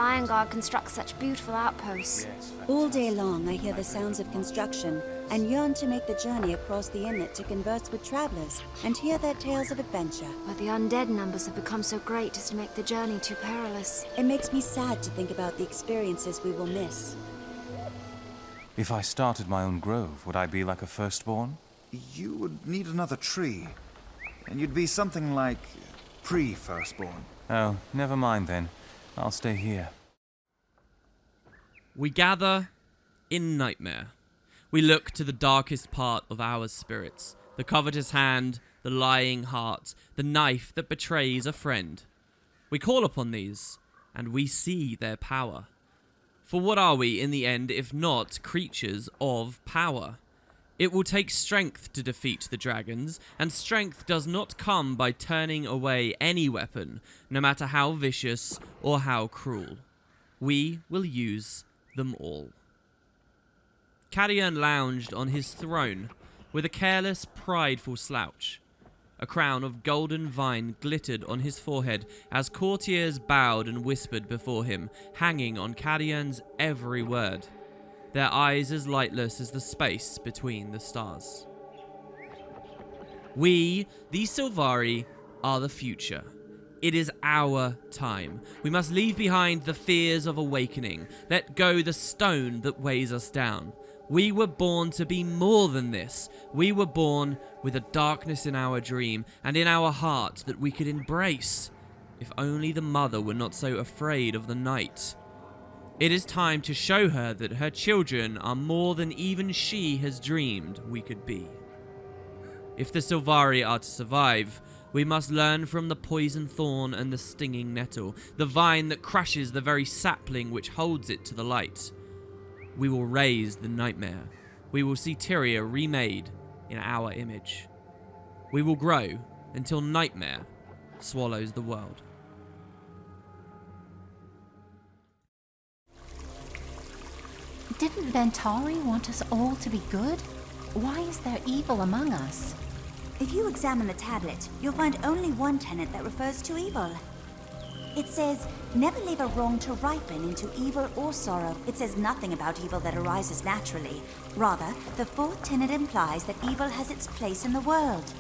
Lion Guard constructs such beautiful outposts. All day long I hear the sounds of construction and yearn to make the journey across the inlet to converse with travelers and hear their tales of adventure. But the undead numbers have become so great as to make the journey too perilous. It makes me sad to think about the experiences we will miss. If I started my own grove, would I be like a firstborn? You would need another tree. And you'd be something like pre-firstborn. Oh, never mind then. I'll stay here. We gather in nightmare. We look to the darkest part of our spirits, the covetous hand, the lying heart, the knife that betrays a friend. We call upon these, and we see their power. For what are we, in the end, if not creatures of power? It will take strength to defeat the dragons, and strength does not come by turning away any weapon, no matter how vicious or how cruel. We will use them all. Cadian lounged on his throne with a careless, prideful slouch. A crown of golden vine glittered on his forehead as courtiers bowed and whispered before him, hanging on Cadian's every word, their eyes as lightless as the space between the stars. We, the Sylvari, are the future. It is our time. We must leave behind the fears of awakening, let go the stone that weighs us down. We were born to be more than this. We were born with a darkness in our dream and in our heart that we could embrace. If only the mother were not so afraid of the night. It is time to show her that her children are more than even she has dreamed we could be. If the Sylvari are to survive, we must learn from the poison thorn and the stinging nettle, the vine that crushes the very sapling which holds it to the light. We will raise the nightmare. We will see Tyria remade in our image. We will grow until nightmare swallows the world. Didn't Ventari want us all to be good? Why is there evil among us? If you examine the tablet, you'll find only one tenet that refers to evil. It says, never leave a wrong to ripen into evil or sorrow. It says nothing about evil that arises naturally. Rather, the fourth tenet implies that evil has its place in the world.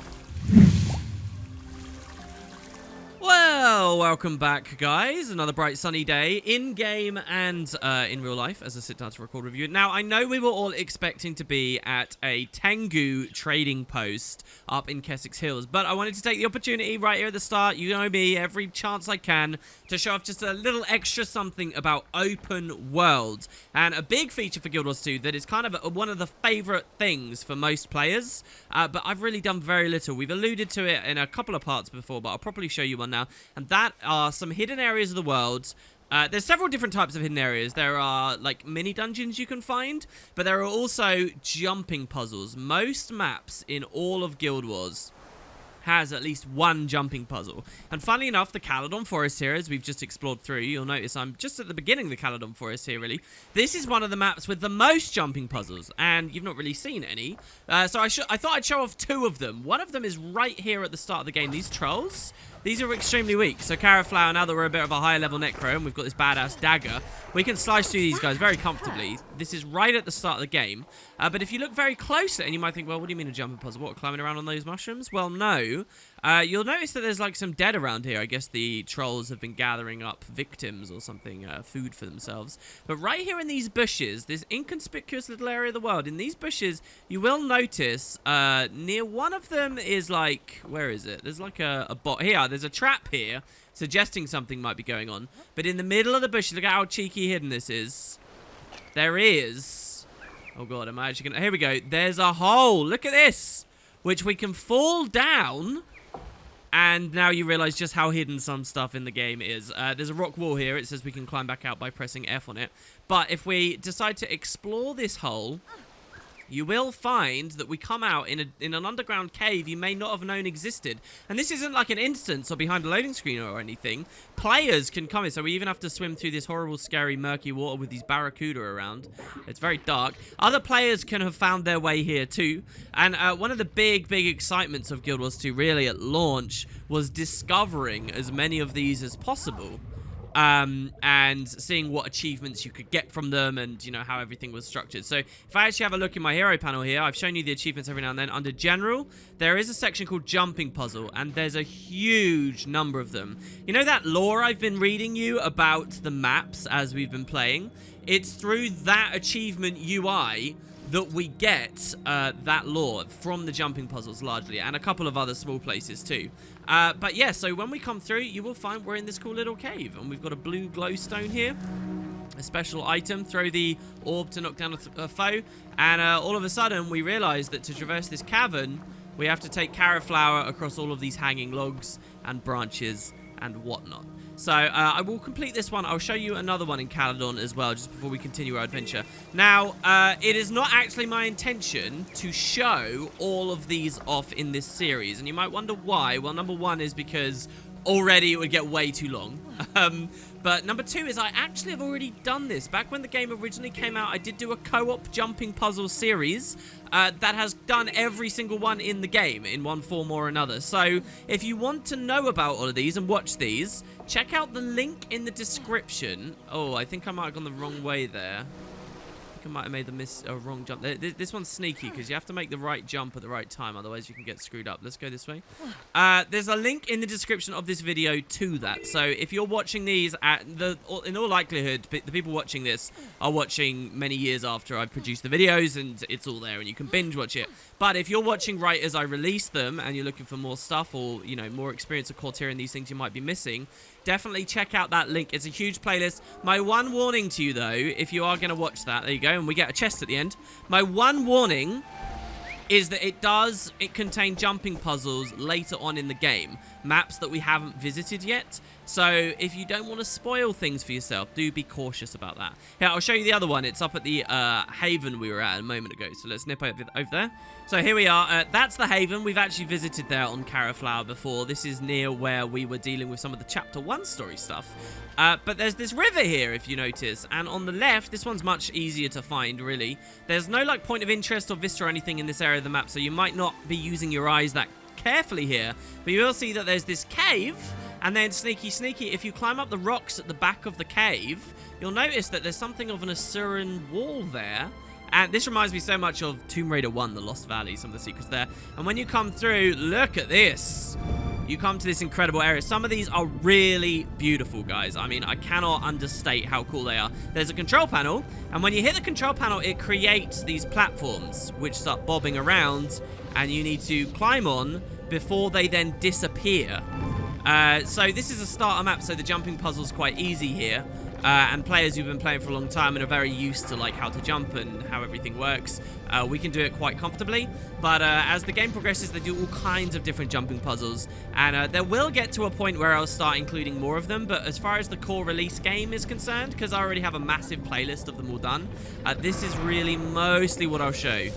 Well, welcome back, guys. Another bright sunny day, in-game and in real life, as I sit down to record review. Now, I know we were all expecting to be at a Tengu trading post up in Kessex Hills, but I wanted to take the opportunity right here at the start, you know me, every chance I can, to show off just a little extra something about open world. And a big feature for Guild Wars 2 that is kind of one of the favourite things for most players, but I've really done very little. We've alluded to it in a couple of parts before, but I'll probably show you one now, and that are some hidden areas of the world. There's several different types of hidden areas. There are like mini dungeons you can find, but there are also jumping puzzles. Most maps in all of Guild Wars has at least one jumping puzzle. And funnily enough, the Caledon Forest here, as we've just explored through, you'll notice I'm just at the beginning of the Caledon Forest here, really. This is one of the maps with the most jumping puzzles, and you've not really seen any. So I thought I'd show off two of them. One of them is right here at the start of the game. These trolls, these are extremely weak. So Caraflower, now that we're a bit of a higher level necro, and we've got this badass dagger, we can slice through these guys very comfortably. This is right at the start of the game. But if you look very closely, and you might think, well, what do you mean a jumping puzzle? What, climbing around on those mushrooms? Well, no. You'll notice that there's like some dead around here. I guess the trolls have been gathering up victims or something, food for themselves. But right here in these bushes, this inconspicuous little area of the world, in these bushes, you will notice near one of them is like, where is it? There's like a bot here. There's a trap here suggesting something might be going on. But in the middle of the bushes, look at how cheeky hidden this is. There is... Oh god, am I actually gonna... Here we go. There's a hole. Look at this. Which we can fall down. And now you realize just how hidden some stuff in the game is. There's a rock wall here. It says we can climb back out by pressing F on it. But if we decide to explore this hole, you will find that we come out in an underground cave you may not have known existed. And this isn't like an instance or behind a loading screen or anything. Players can come in, so we even have to swim through this horrible, scary, murky water with these barracuda around. It's very dark. Other players can have found their way here too. And one of the big excitements of Guild Wars 2 really at launch was discovering as many of these as possible. and seeing what achievements you could get from them and, you know, how everything was structured. So if I actually have a look in my hero panel here, I've shown you the achievements every now and then. Under general, there is a section called jumping puzzle, and there's a huge number of them. You know that lore I've been reading you about the maps as we've been playing? It's through that achievement UI that we get that lore from the jumping puzzles largely, and a couple of other small places too. But yeah, so when we come through, you will find we're in this cool little cave, and we've got a blue glowstone here. A special item, throw the orb to knock down a foe, and all of a sudden we realize that to traverse this cavern, we have to take carrot flower across all of these hanging logs and branches and whatnot. So I will complete this one. I'll show you another one in Caledon as well, just before we continue our adventure. Now, it is not actually my intention to show all of these off in this series, and you might wonder why. Well, number one is because already it would get way too long. But number two is I actually have already done this. Back when the game originally came out, I did do a co-op jumping puzzle series that has done every single one in the game in one form or another. So if you want to know about all of these and watch these, check out the link in the description. Oh, I think I might have gone the wrong way there. I might have made the wrong jump. This one's sneaky because you have to make the right jump at the right time, otherwise you can get screwed up. Let's go this way. There's a link in the description of this video to that. So if you're watching these, in all likelihood, the people watching this are watching many years after I've produced the videos, and it's all there, and you can binge watch it. But if you're watching right as I release them, and you're looking for more stuff or, you know, more experience of Corteria and these things you might be missing, definitely check out that link. It's a huge playlist. My one warning to you, though, if you are going to watch that, there you go, and we get a chest at the end. My one warning is that it contain jumping puzzles later on in the game, maps that we haven't visited yet. So if you don't want to spoil things for yourself, do be cautious about that. Here, I'll show you the other one. It's up at the haven we were at a moment ago. So let's nip over there. So here we are. That's the haven. We've actually visited there on Carraflower before. This is near where we were dealing with some of the Chapter 1 story stuff. But there's this river here, if you notice. And on the left, this one's much easier to find, really. There's no like point of interest or vista or anything in this area of the map, so you might not be using your eyes that carefully here. But you will see that there's this cave. And then, sneaky, if you climb up the rocks at the back of the cave, you'll notice that there's something of an Asuran wall there. And this reminds me so much of Tomb Raider 1, The Lost Valley, some of the secrets there. And when you come through, look at this. You come to this incredible area. Some of these are really beautiful, guys. I mean, I cannot understate how cool they are. There's a control panel, and when you hit the control panel, it creates these platforms which start bobbing around, and you need to climb on before they then disappear. So this is a starter map, so the jumping puzzle's quite easy here. And players who've been playing for a long time and are very used to like how to jump and how everything works, we can do it quite comfortably. But as the game progresses, they do all kinds of different jumping puzzles, and there will get to a point where I'll start including more of them. But as far as the core release game is concerned, because I already have a massive playlist of them all done, this is really mostly what I'll show.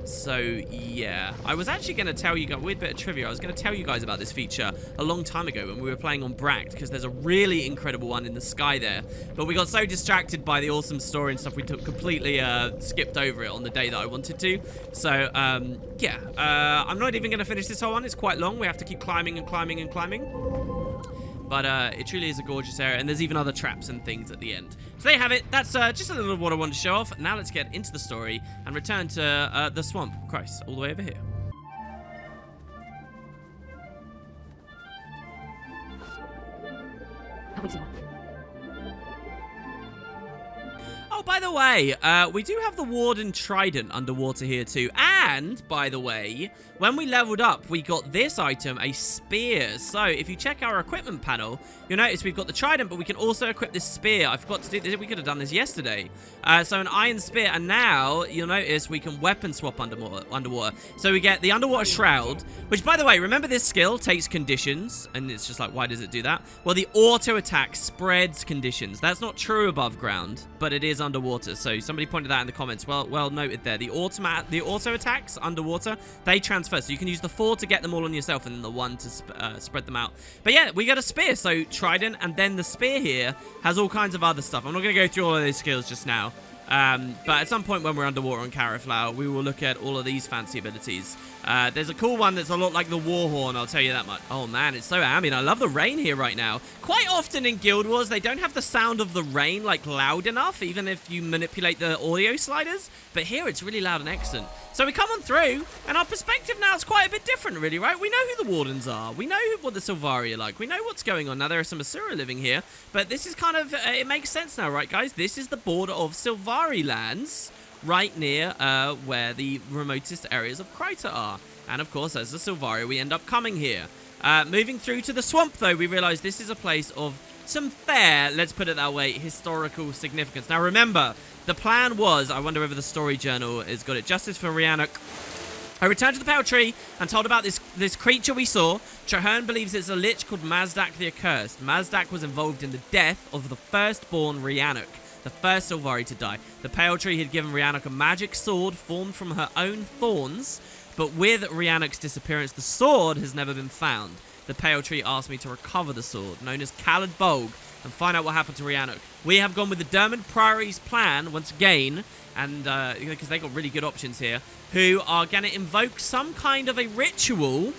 So yeah, I was actually going to tell you guys, weird bit of trivia, I was going to tell you guys about this feature a long time ago when we were playing on Bracked, because there's a really incredible one in the sky there, but we got so distracted by the awesome story and stuff, we completely skipped over it on the day that I wanted to. So yeah, I'm not even going to finish this whole one. It's quite long. We have to keep climbing and climbing and climbing. But it truly is a gorgeous area, and there's even other traps and things at the end. So there you have it. That's just a little of what I wanted to show off. Now let's get into the story and return to the swamp. Christ, all the way over here. Oh, by the way, we do have the Warden Trident underwater here too. And, by the way, when we leveled up, we got this item, a spear. So, if you check our equipment panel, you'll notice we've got the Trident, but we can also equip this spear. I forgot to do this. We could have done this yesterday. So, an iron spear. And now, you'll notice we can weapon swap underwater. So, we get the Underwater Shroud, which, by the way, remember this skill takes conditions. And it's just like, why does it do that? Well, the auto attack spreads conditions. That's not true above ground, but it is underwater. So somebody pointed that in the comments. Well noted there. The auto attacks underwater, they transfer. So you can use the 4 to get them all on yourself, and then the 1 to spread them out. But yeah, we got a spear. So Trident, and then the spear here has all kinds of other stuff. I'm not going to go through all of those skills just now. But at some point when we're underwater on Carraflower, we will look at all of these fancy abilities. There's a cool one that's a lot like the war horn, I'll tell you that much. Oh man, it's so ambient. I love the rain here right now. Quite often in Guild Wars, they don't have the sound of the rain like loud enough, even if you manipulate the audio sliders. But here it's really loud and excellent. So we come on through, and our perspective now is quite a bit different, really, right? We know who the Wardens are. We know what the Sylvari are like. We know what's going on. Now, there are some Asura living here, but this is kind of, it makes sense now, right, guys? This is the border of Sylvari lands, right near where the remotest areas of Kryta are. And, of course, as the Sylvari, we end up coming here. Moving through to the swamp, though, we realize this is a place of some fair, let's put it that way, historical significance. Now, remember, the plan was, I wonder whether the story journal has got it, justice for Riannoc. I returned to the Pale Tree and told about this creature we saw. Traherne believes it's a lich called Mazdak the Accursed. Mazdak was involved in the death of the firstborn Riannoc, the first Sylvari to die. The Pale Tree had given Riannoc a magic sword formed from her own thorns, but with Riannoc's disappearance, the sword has never been found. The Pale Tree asked me to recover the sword, known as Khaled Bolg, and find out what happened to Riannoc. We have gone with the Dermot Priory's plan once again, and because they got really good options here, who are going to invoke some kind of a ritual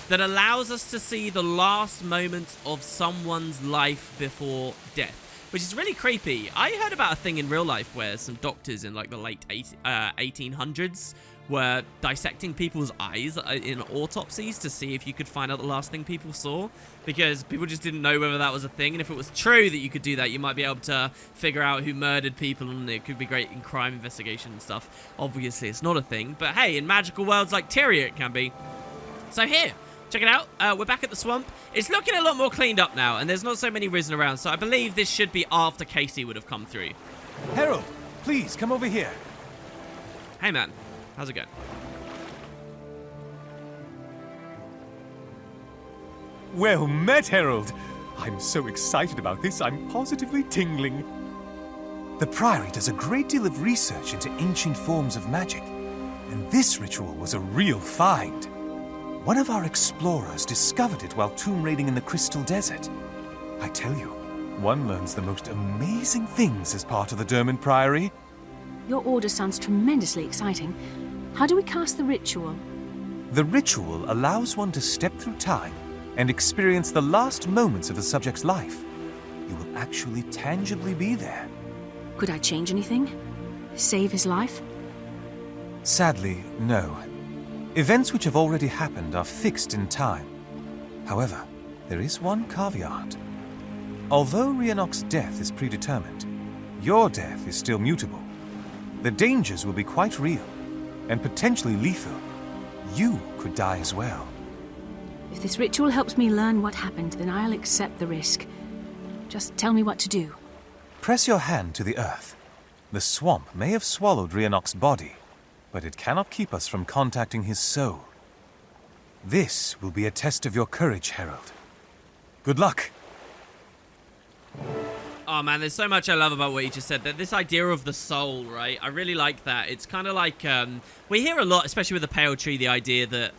that allows us to see the last moments of someone's life before death, which is really creepy. I heard about a thing in real life where some doctors in like the late 1800s were dissecting people's eyes in autopsies to see if you could find out the last thing people saw, because people just didn't know whether that was a thing, and if it was true that you could do that, you might be able to figure out who murdered people, and it could be great in crime investigation and stuff. Obviously, it's not a thing, but hey, in magical worlds like Tyria, it can be. So here, check it out. We're back at the swamp. It's looking a lot more cleaned up now, and there's not so many risen around, so I believe this should be after Casey would have come through. Herald, please come over here. Hey, man. How's it going? Well met, Herald. I'm so excited about this, I'm positively tingling. The Priory does a great deal of research into ancient forms of magic, and this ritual was a real find. One of our explorers discovered it while tomb raiding in the Crystal Desert. I tell you, one learns the most amazing things as part of the Dermot Priory. Your order sounds tremendously exciting. How do we cast the ritual? The ritual allows one to step through time and experience the last moments of the subject's life. You will actually tangibly be there. Could I change anything? Save his life? Sadly, no. Events which have already happened are fixed in time. However, there is one caveat. Although Riannoc's death is predetermined, your death is still mutable. The dangers will be quite real, and potentially lethal. You could die as well. If this ritual helps me learn what happened, then I'll accept the risk. Just tell me what to do. Press your hand to the earth. The swamp may have swallowed Riannoc's body, but it cannot keep us from contacting his soul. This will be a test of your courage, Herald. Good luck. Oh man, there's so much I love about what you just said. That this idea of the soul, right? I really like that. It's kind of like we hear a lot, especially with the Pale Tree, the idea that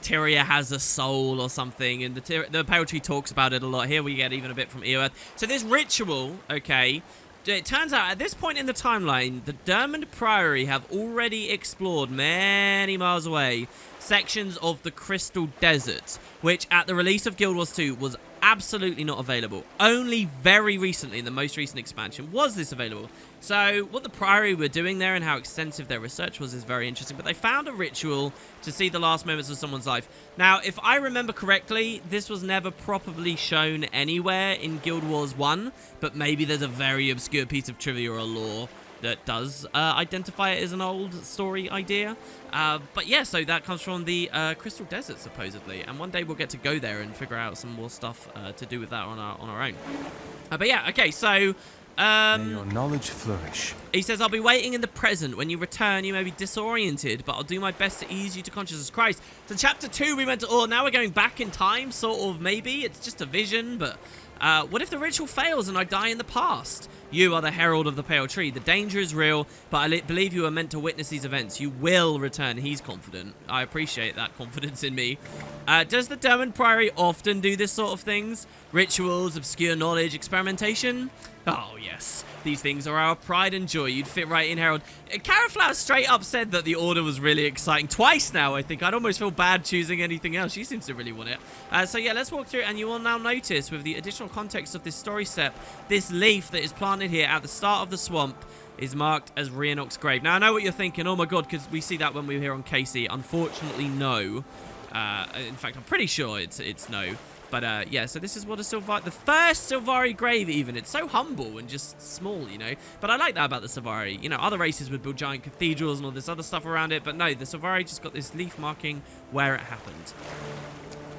Tyria has a soul or something, and the Pale Tree talks about it a lot. Here we get even a bit from Earth. So this ritual, okay, it turns out at this point in the timeline, the Dermot Priory have already explored many miles away sections of the Crystal Desert, which at the release of Guild Wars 2 was absolutely not available. Only very recently, in the most recent expansion, was this available. So what the Priory were doing there and how extensive their research was is very interesting. But they found a ritual to see the last moments of someone's life. Now, if I remember correctly, this was never properly shown anywhere in Guild Wars 1, but maybe there's a very obscure piece of trivia or lore that does identify it as an old story idea. But yeah, so that comes from the Crystal Desert, supposedly. And one day we'll get to go there and figure out some more stuff to do with that on our own. But yeah, okay, so May your knowledge flourish. he says, I'll be waiting in the present. When you return, you may be disoriented, but I'll do my best to ease you to consciousness. Christ. So chapter 2, we went to, oh, now we're going back in time, sort of, maybe. It's just a vision, but what if the ritual fails and I die in the past? You are the herald of the Pale Tree. The danger is real, but I believe you are meant to witness these events. You will return. He's confident. I appreciate that confidence in me. Does the Derwent Priory often do this sort of things? Rituals, obscure knowledge, experimentation? Oh, yes. These things are our pride and joy. You'd fit right in, Herald. Caraflower straight up said that the Order was really exciting. Twice now, I think. I'd almost feel bad choosing anything else. She seems to really want it. So, yeah, let's walk through, and you will now notice, with the additional context of this story step, this leaf that is planted here at the start of the swamp is marked as Riannoc's grave. Now, I know what you're thinking. Oh, my God, because we see that when we were here on Casey. Unfortunately, no. In fact, I'm pretty sure it's no. But, yeah, so this is what a Sylvari... The first Sylvari grave, even. It's so humble and just small, you know? But I like that about the Sylvari. You know, other races would build giant cathedrals and all this other stuff around it. But no, the Sylvari just got this leaf marking where it happened.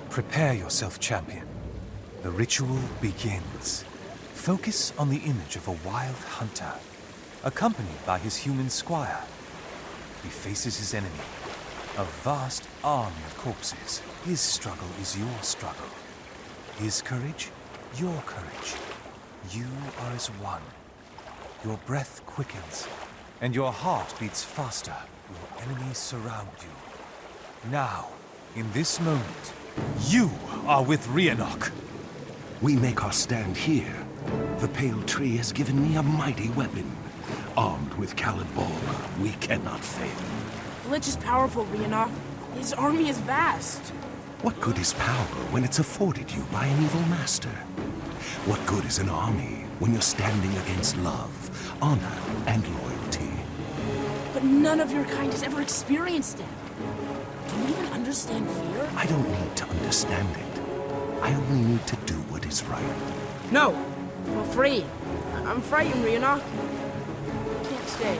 Prepare yourself, champion. The ritual begins. Focus on the image of a wild hunter, accompanied by his human squire. He faces his enemy, a vast army of corpses. His struggle is your struggle. His courage, your courage. You are as one. Your breath quickens, and your heart beats faster. Your enemies surround you. Now, in this moment, you are with Riannoc. We make our stand here. The Pale Tree has given me a mighty weapon. Armed with Caliban, we cannot fail. The Lich is powerful, Riannoc. His army is vast. What good is power when it's afforded you by an evil master? What good is an army when you're standing against love, honor, and loyalty? But none of your kind has ever experienced it. Do you even understand fear? I don't need to understand it. I only need to do what is right. No, I'm afraid. I'm frightened, Riannoc. I can't stay.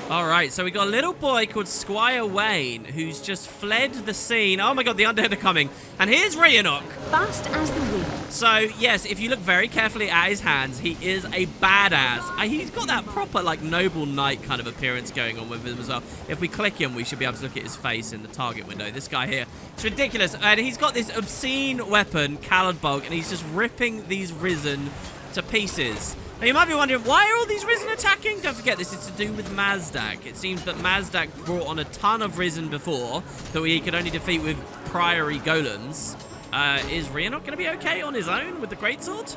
Alright, so we got a little boy called Squire Waine who's just fled the scene. Oh my god, the Undead are coming. And here's Riannoc. Fast as the wind. So, yes, if you look very carefully at his hands, he is a badass. He's got that proper, like, noble knight kind of appearance going on with him as well. If we click him, we should be able to look at his face in the target window. This guy here, it's ridiculous. And he's got this obscene weapon, Caliban, and he's just ripping these Risen to pieces. Now, you might be wondering, why are all these Risen attacking? Don't forget, this is to do with Mazdak. It seems that Mazdak brought on a ton of Risen before that he could only defeat with Priory Golems. Is Riannoc going to be okay on his own with the Greatsword?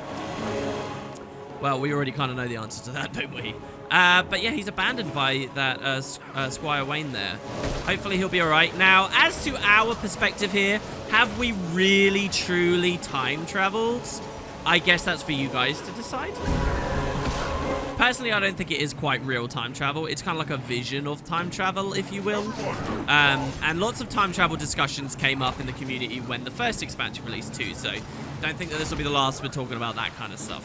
Well, we already kind of know the answer to that, don't we? But yeah, he's abandoned by that Squire Waine there. Hopefully he'll be alright. Now, as to our perspective here, have we really, truly time traveled? I guess that's for you guys to decide. Personally, I don't think it is quite real time travel. It's kind of like a vision of time travel, if you will. And lots of time travel discussions came up in the community when the first expansion released too, so don't think that this will be the last we're talking about that kind of stuff.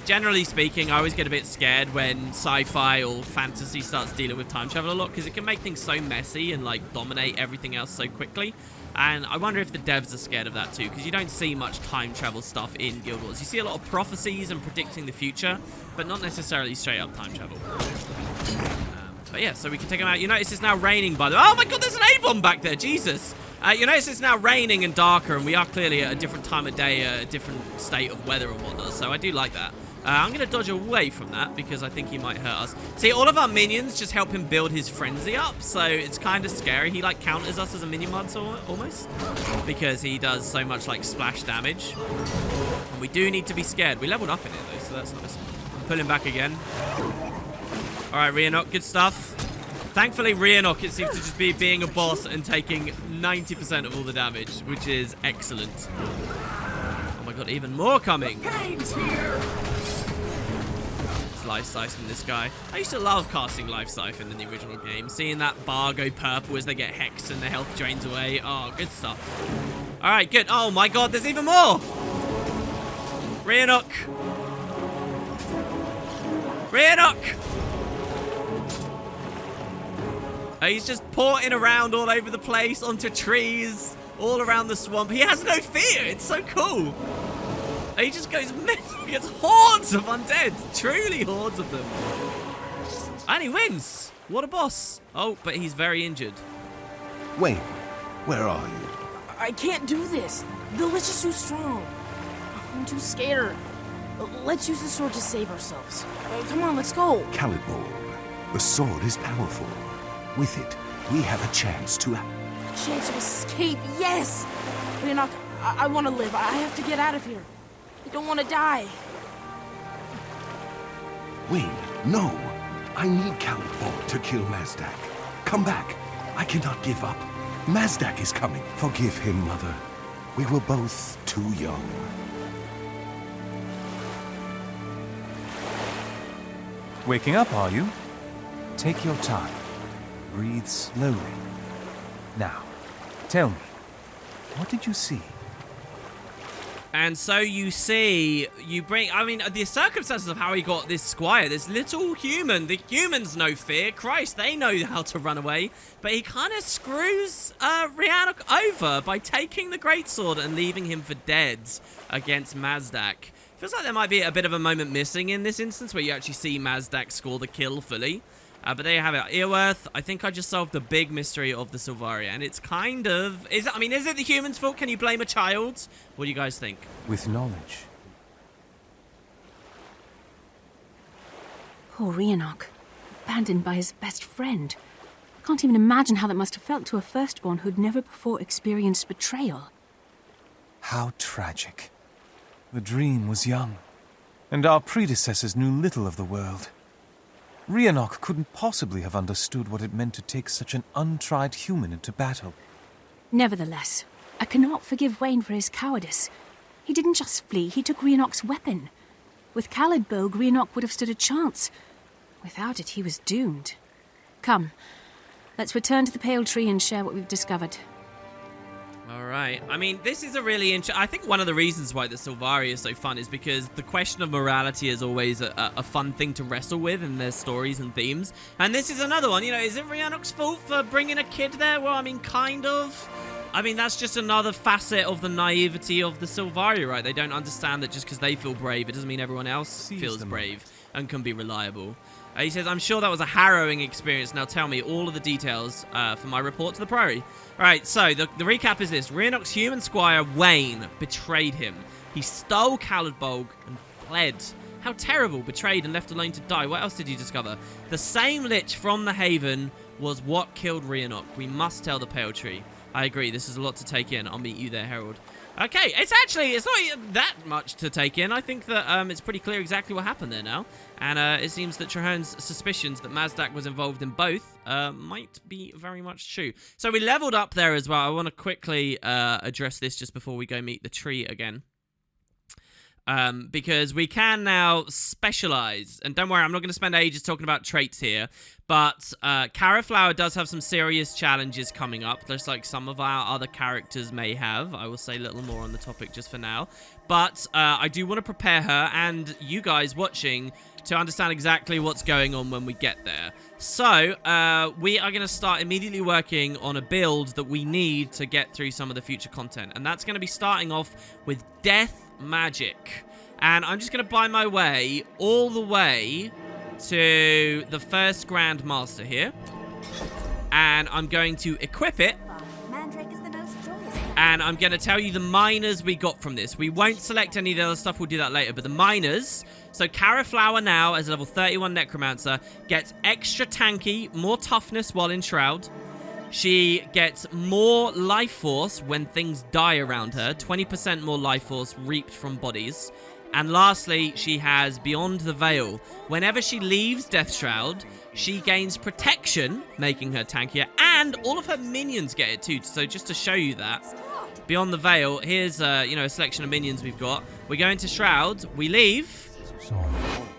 Generally speaking, I always get a bit scared when sci-fi or fantasy starts dealing with time travel a lot, because it can make things so messy and like dominate everything else so quickly. And I wonder if the devs are scared of that too, because you don't see much time travel stuff in Guild Wars. You see a lot of prophecies and predicting the future, but not necessarily straight up time travel. But yeah, so we can take them out. You notice it's now raining, by the way. Oh my god, there's an A-bomb back there, Jesus! You notice it's now raining and darker, and we are clearly at a different time of day, a different state of weather and whatnot, so I do like that. I'm going to dodge away from that because I think he might hurt us. See, all of our minions just help him build his frenzy up, so it's kind of scary. He, like, counters us as a minion monster almost because he does so much, like, splash damage. And we do need to be scared. We leveled up in it, though, so that's nice. Pull him back again. All right, Riannoc, good stuff. Thankfully, Riannoc, it seems to just be being a boss and taking 90% of all the damage, which is excellent. Oh my god, even more coming. Pain's here. Life Siphon, this guy. I used to love casting Life Siphon in the original game. Seeing that bar go purple as they get hexed and their health drains away. Oh, good stuff. All right, good. Oh my god, there's even more. Riannoc. Riannoc. He's just porting around all over the place, onto trees, all around the swamp. He has no fear. It's so cool. He just goes mental. He gets hordes of undead. Truly hordes of them. And he wins. What a boss. Oh, but he's very injured. Waine, where are you? I can't do this. The Lich is too strong. I'm too scared. Let's use the sword to save ourselves. Come on, let's go. Caliborn, the sword is powerful. With it, we have a chance to... Chance to escape, yes! Riannoc, I want to live. I have to get out of here. I don't want to die. Waine, no! I need Caliborn to kill Mazdak. Come back. I cannot give up. Mazdak is coming. Forgive him, Mother. We were both too young. Waking up, are you? Take your time. Breathe slowly. Now, tell me, what did you see? And so you see, I mean, the circumstances of how he got this squire, this little human, the humans know fear. Christ, they know how to run away. But he kind of screws Riannoc over by taking the greatsword and leaving him for dead against Mazdak. Feels like there might be a bit of a moment missing in this instance where you actually see Mazdak score the kill fully. But there you have it. Earworth, I think I just solved the big mystery of the Sylvari, and it's kind of... is it the human's fault? Can you blame a child? What do you guys think? With knowledge. Poor Riannoc, abandoned by his best friend. I can't even imagine how that must have felt to a firstborn who'd never before experienced betrayal. How tragic. The dream was young, and our predecessors knew little of the world. Riannoc couldn't possibly have understood what it meant to take such an untried human into battle. Nevertheless, I cannot forgive Waine for his cowardice. He didn't just flee, he took Riannoc's weapon. With Caliborn, Riannoc would have stood a chance. Without it, he was doomed. Come, let's return to the Pale Tree and share what we've discovered. All right. I mean, this is a really interesting... I think one of the reasons why the Sylvari is so fun is because the question of morality is always a fun thing to wrestle with in their stories and themes. And this is another one. You know, is it Riannoc's fault for bringing a kid there? Well, I mean, kind of. I mean, that's just another facet of the naivety of the Sylvari, right? They don't understand that just because they feel brave, it doesn't mean everyone else feels brave and can be reliable. He says, I'm sure that was a harrowing experience. Now tell me all of the details for my report to the Priory. All right, so the recap is this. Riannoc's human squire, Waine, betrayed him. He stole Caliborn and fled. How terrible, betrayed and left alone to die. What else did you discover? The same lich from the Haven was what killed Riannoc. We must tell the Pale Tree. I agree, this is a lot to take in. I'll meet you there, Herald. Okay, it's not that much to take in. I think that it's pretty clear exactly what happened there now. And it seems that Traherne's suspicions that Mazdak was involved in both might be very much true. So we leveled up there as well. I want to quickly address this just before we go meet the tree again. Because we can now specialize. And don't worry, I'm not going to spend ages talking about traits here. But Caraflower does have some serious challenges coming up, just like some of our other characters may have. I will say a little more on the topic just for now. But I do want to prepare her and you guys watching to understand exactly what's going on when we get there. So we are going to start immediately working on a build that we need to get through some of the future content. And that's going to be starting off with Death Magic. And I'm just going to buy my way all the way to the first Grand Master here. And I'm going to equip it. And I'm going to tell you the minors we got from this. We won't select any of the other stuff. We'll do that later. But the minors. So Caraflower now, as a level 31 Necromancer, gets extra tanky, more toughness while in Shroud. She gets more life force when things die around her. 20% more life force reaped from bodies. And lastly, she has Beyond the Veil. Whenever she leaves Death Shroud, she gains protection, making her tankier, and all of her minions get it too. So just to show you that, Beyond the Veil, here's a selection of minions we've got. We go into Shroud, we leave,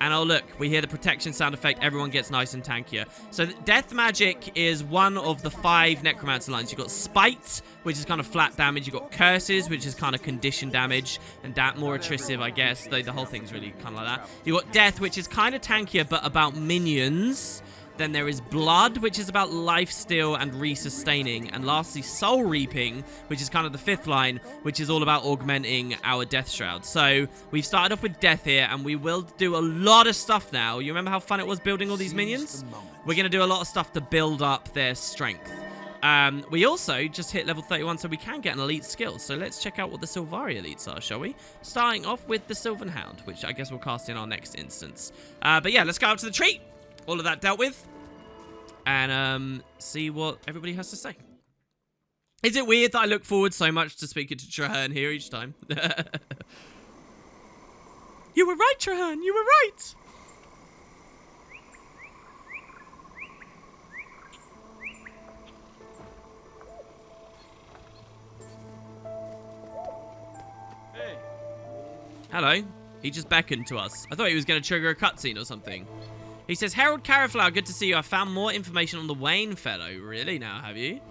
and oh look, we hear the protection sound effect. Everyone gets nice and tankier. So Death Magic is one of the 5 Necromancer lines. You've got Spite, which is kind of flat damage. You've got Curses, which is kind of condition damage and more attritive, I guess. The whole thing's really kind of like that. You've got Death, which is kind of tankier, but about minions. Then there is Blood, which is about lifesteal and resustaining. And lastly, Soul Reaping, which is kind of the 5th line, which is all about augmenting our Death Shroud. So we've started off with Death here, and we will do a lot of stuff now. You remember how fun it was building all these minions? We're going to do a lot of stuff to build up their strength. we also just hit level 31, so we can get an elite skill. So let's check out what the Sylvari elites are, shall we? Starting off with the Sylvan Hound, which I guess we'll cast in our next instance. But yeah, let's go out to the tree. All of that dealt with. And see what everybody has to say. Is it weird that I look forward so much to speaking to Traherne here each time? You were right, Traherne. You were right. Hey. Hello. He just beckoned to us. I thought he was going to trigger a cutscene or something. He says, Herald Carriflower, good to see you. I found more information on the Waine fellow. Really now, have you?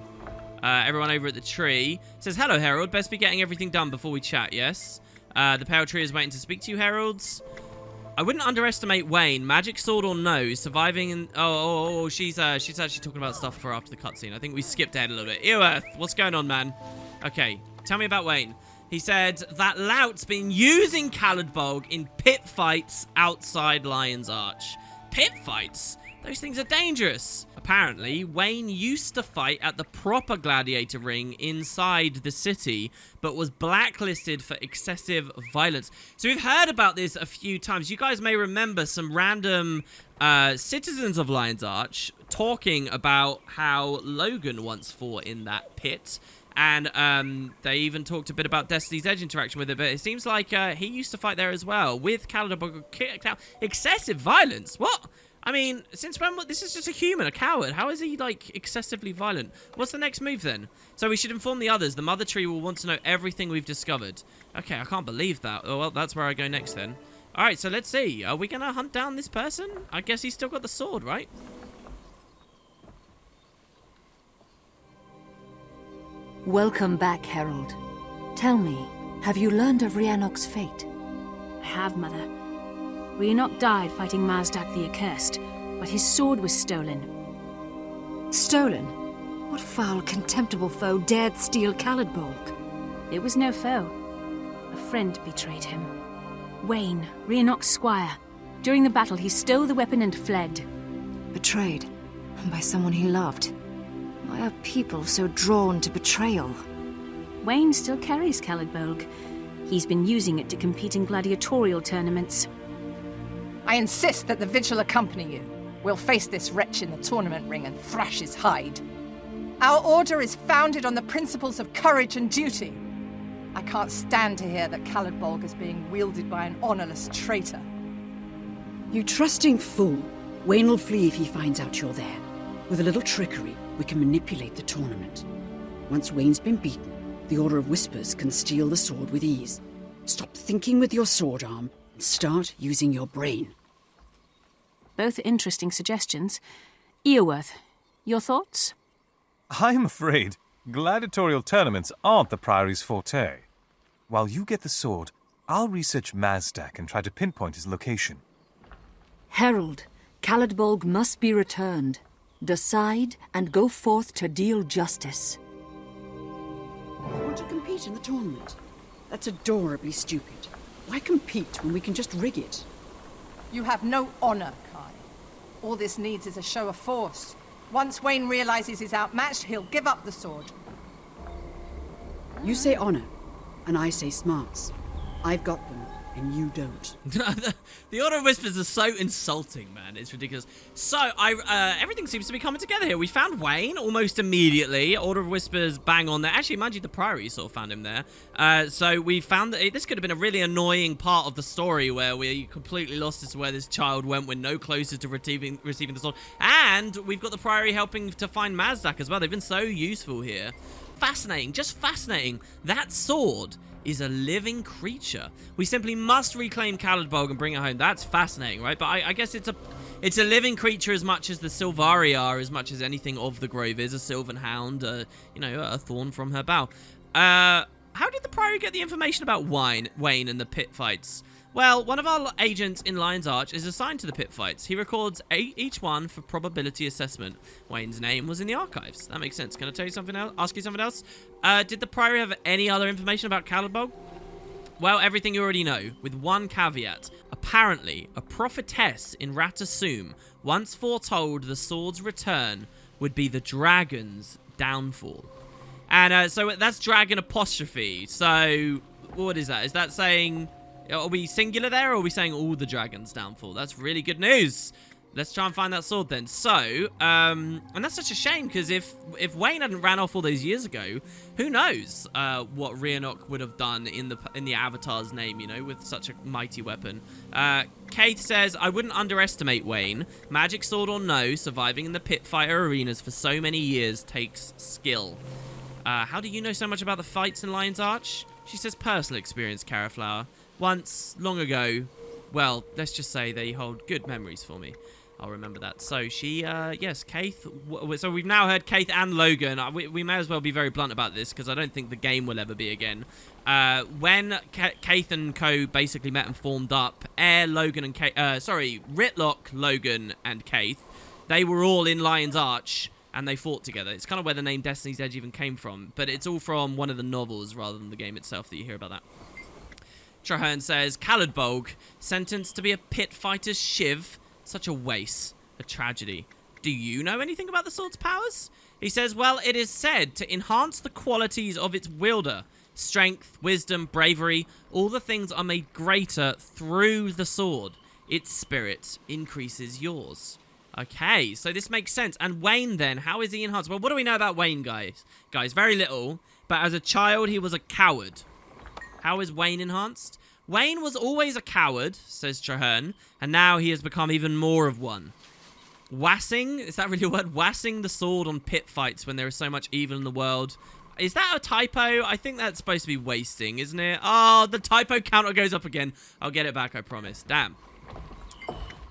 Everyone over at the tree says, hello, Herald. Best be getting everything done before we chat, yes? The pale tree is waiting to speak to you, Heralds. I wouldn't underestimate Waine. Magic sword or no, surviving in... Oh, she's actually talking about stuff for after the cutscene. I think we skipped ahead a little bit. Earth, what's going on, man? Okay, tell me about Waine. He said that lout's been using Caladbolg in pit fights outside Lion's Arch. Pit fights? Those things are dangerous. Apparently, Waine used to fight at the proper gladiator ring inside the city, but was blacklisted for excessive violence. So we've heard about this a few times. You guys may remember some random citizens of Lion's Arch talking about how Logan once fought in that pit. And they even talked a bit about Destiny's Edge interaction with it, but it seems like he used to fight there as well with Caladbolg. Excessive violence? What? I mean, since when? This is just a human, a coward. How is he, like, excessively violent? What's the next move, then? So we should inform the others. The Mother Tree will want to know everything we've discovered. Okay, I can't believe that. Oh, well, that's where I go next, then. All right, so let's see. Are we going to hunt down this person? I guess he's still got the sword, right? Welcome back, Herald. Tell me, have you learned of Riannoc's fate? I have, Mother. Riannoc died fighting Mazdak the Accursed, but his sword was stolen. Stolen? What foul, contemptible foe dared steal Caladbolg? It was no foe. A friend betrayed him. Waine, Riannoc's squire. During the battle, he stole the weapon and fled. Betrayed? By someone he loved? Why are people so drawn to betrayal? Waine still carries Caladbolg. He's been using it to compete in gladiatorial tournaments. I insist that the vigil accompany you. We'll face this wretch in the tournament ring and thrash his hide. Our order is founded on the principles of courage and duty. I can't stand to hear that Caladbolg is being wielded by an honorless traitor. You trusting fool. Waine will flee if he finds out you're there. With a little trickery, we can manipulate the tournament. Once Wayne's been beaten, the Order of Whispers can steal the sword with ease. Stop thinking with your sword arm and start using your brain. Both interesting suggestions. Earworth, your thoughts? I'm afraid gladiatorial tournaments aren't the Priory's forte. While you get the sword, I'll research Mazdak and try to pinpoint his location. Herald, Caladbolg must be returned. Decide and go forth to deal justice. You want to compete in the tournament? That's adorably stupid. Why compete when we can just rig it? You have no honor, Kai. All this needs is a show of force. Once Waine realizes he's outmatched, he'll give up the sword. You say honor, and I say smarts. I've got them, and you don't. The Order of Whispers is so insulting, man. It's ridiculous. So, everything seems to be coming together here. We found Waine almost immediately. Order of Whispers, bang on there. Actually, mind you, the Priory sort of found him there. So we found that this could have been a really annoying part of the story where we completely lost as to where this child went. We're no closer to receiving the sword. And we've got the Priory helping to find Mazdak as well. They've been so useful here. Fascinating, just fascinating. That sword is a living creature. We simply must reclaim Caladbolg and bring it home. That's fascinating, right? But I guess it's a living creature as much as the Sylvari are, as much as anything of the Grove is. A Sylvan Hound, you know, a thorn from her bow. How did the Priory get the information about Waine and the pit fights? Well, one of our agents in Lion's Arch is assigned to the pit fights. He records each one for probability assessment. Wayne's name was in the archives. That makes sense. Can I tell you something else? Ask you something else? Did the Priory have any other information about Caladbolg? Well, everything you already know, with one caveat. Apparently, a prophetess in Ratasum once foretold the sword's return would be the dragon's downfall. And so that's dragon apostrophe. So what is that? Is that saying, are we singular there, or are we saying all the dragons downfall? That's really good news. Let's try and find that sword then. So, and that's such a shame, because if Waine hadn't ran off all those years ago, who knows what Riannoc would have done in the Avatar's name, you know, with such a mighty weapon. Keith says, I wouldn't underestimate Waine. Magic sword or no, surviving in the pit fighter arenas for so many years takes skill. How do you know so much about the fights in Lion's Arch? She says, personal experience, Caraflower. Once, long ago, well, let's just say they hold good memories for me. I'll remember that. So she, yes, Keith. So we've now heard Keith and Logan. We may as well be very blunt about this, because I don't think the game will ever be again. When Keith and co basically met and formed up, Logan and Riannoc, Logan and Keith, they were all in Lion's Arch, and they fought together. It's kind of where the name Destiny's Edge even came from, but it's all from one of the novels rather than the game itself that you hear about that. Traherne says, Caladbolg, sentenced to be a pit fighter's shiv. Such a waste. A tragedy. Do you know anything about the sword's powers? He says, well, it is said to enhance the qualities of its wielder. Strength, wisdom, bravery, all the things are made greater through the sword. Its spirit increases yours. Okay, so this makes sense. And Waine then, how is he enhanced? Well, what do we know about Waine, guys? Guys, very little. But as a child, he was a coward. How is Waine enhanced? Waine was always a coward, says Traherne, and now he has become even more of one. Wassing, is that really a word? Wassing the sword on pit fights when there is so much evil in the world. Is that a typo? I think that's supposed to be wasting, isn't it? Oh, the typo counter goes up again. I'll get it back, I promise. Damn.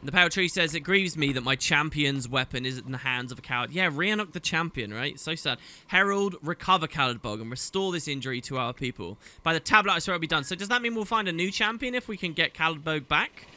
The Pale Tree says, it grieves me that my champion's weapon is in the hands of a coward. Yeah, Riannoc the champion, right? So sad. Herald, recover Caladbolg and restore this injury to our people. By the tablet, I swear it'll be done. So does that mean we'll find a new champion if we can get Caladbolg back?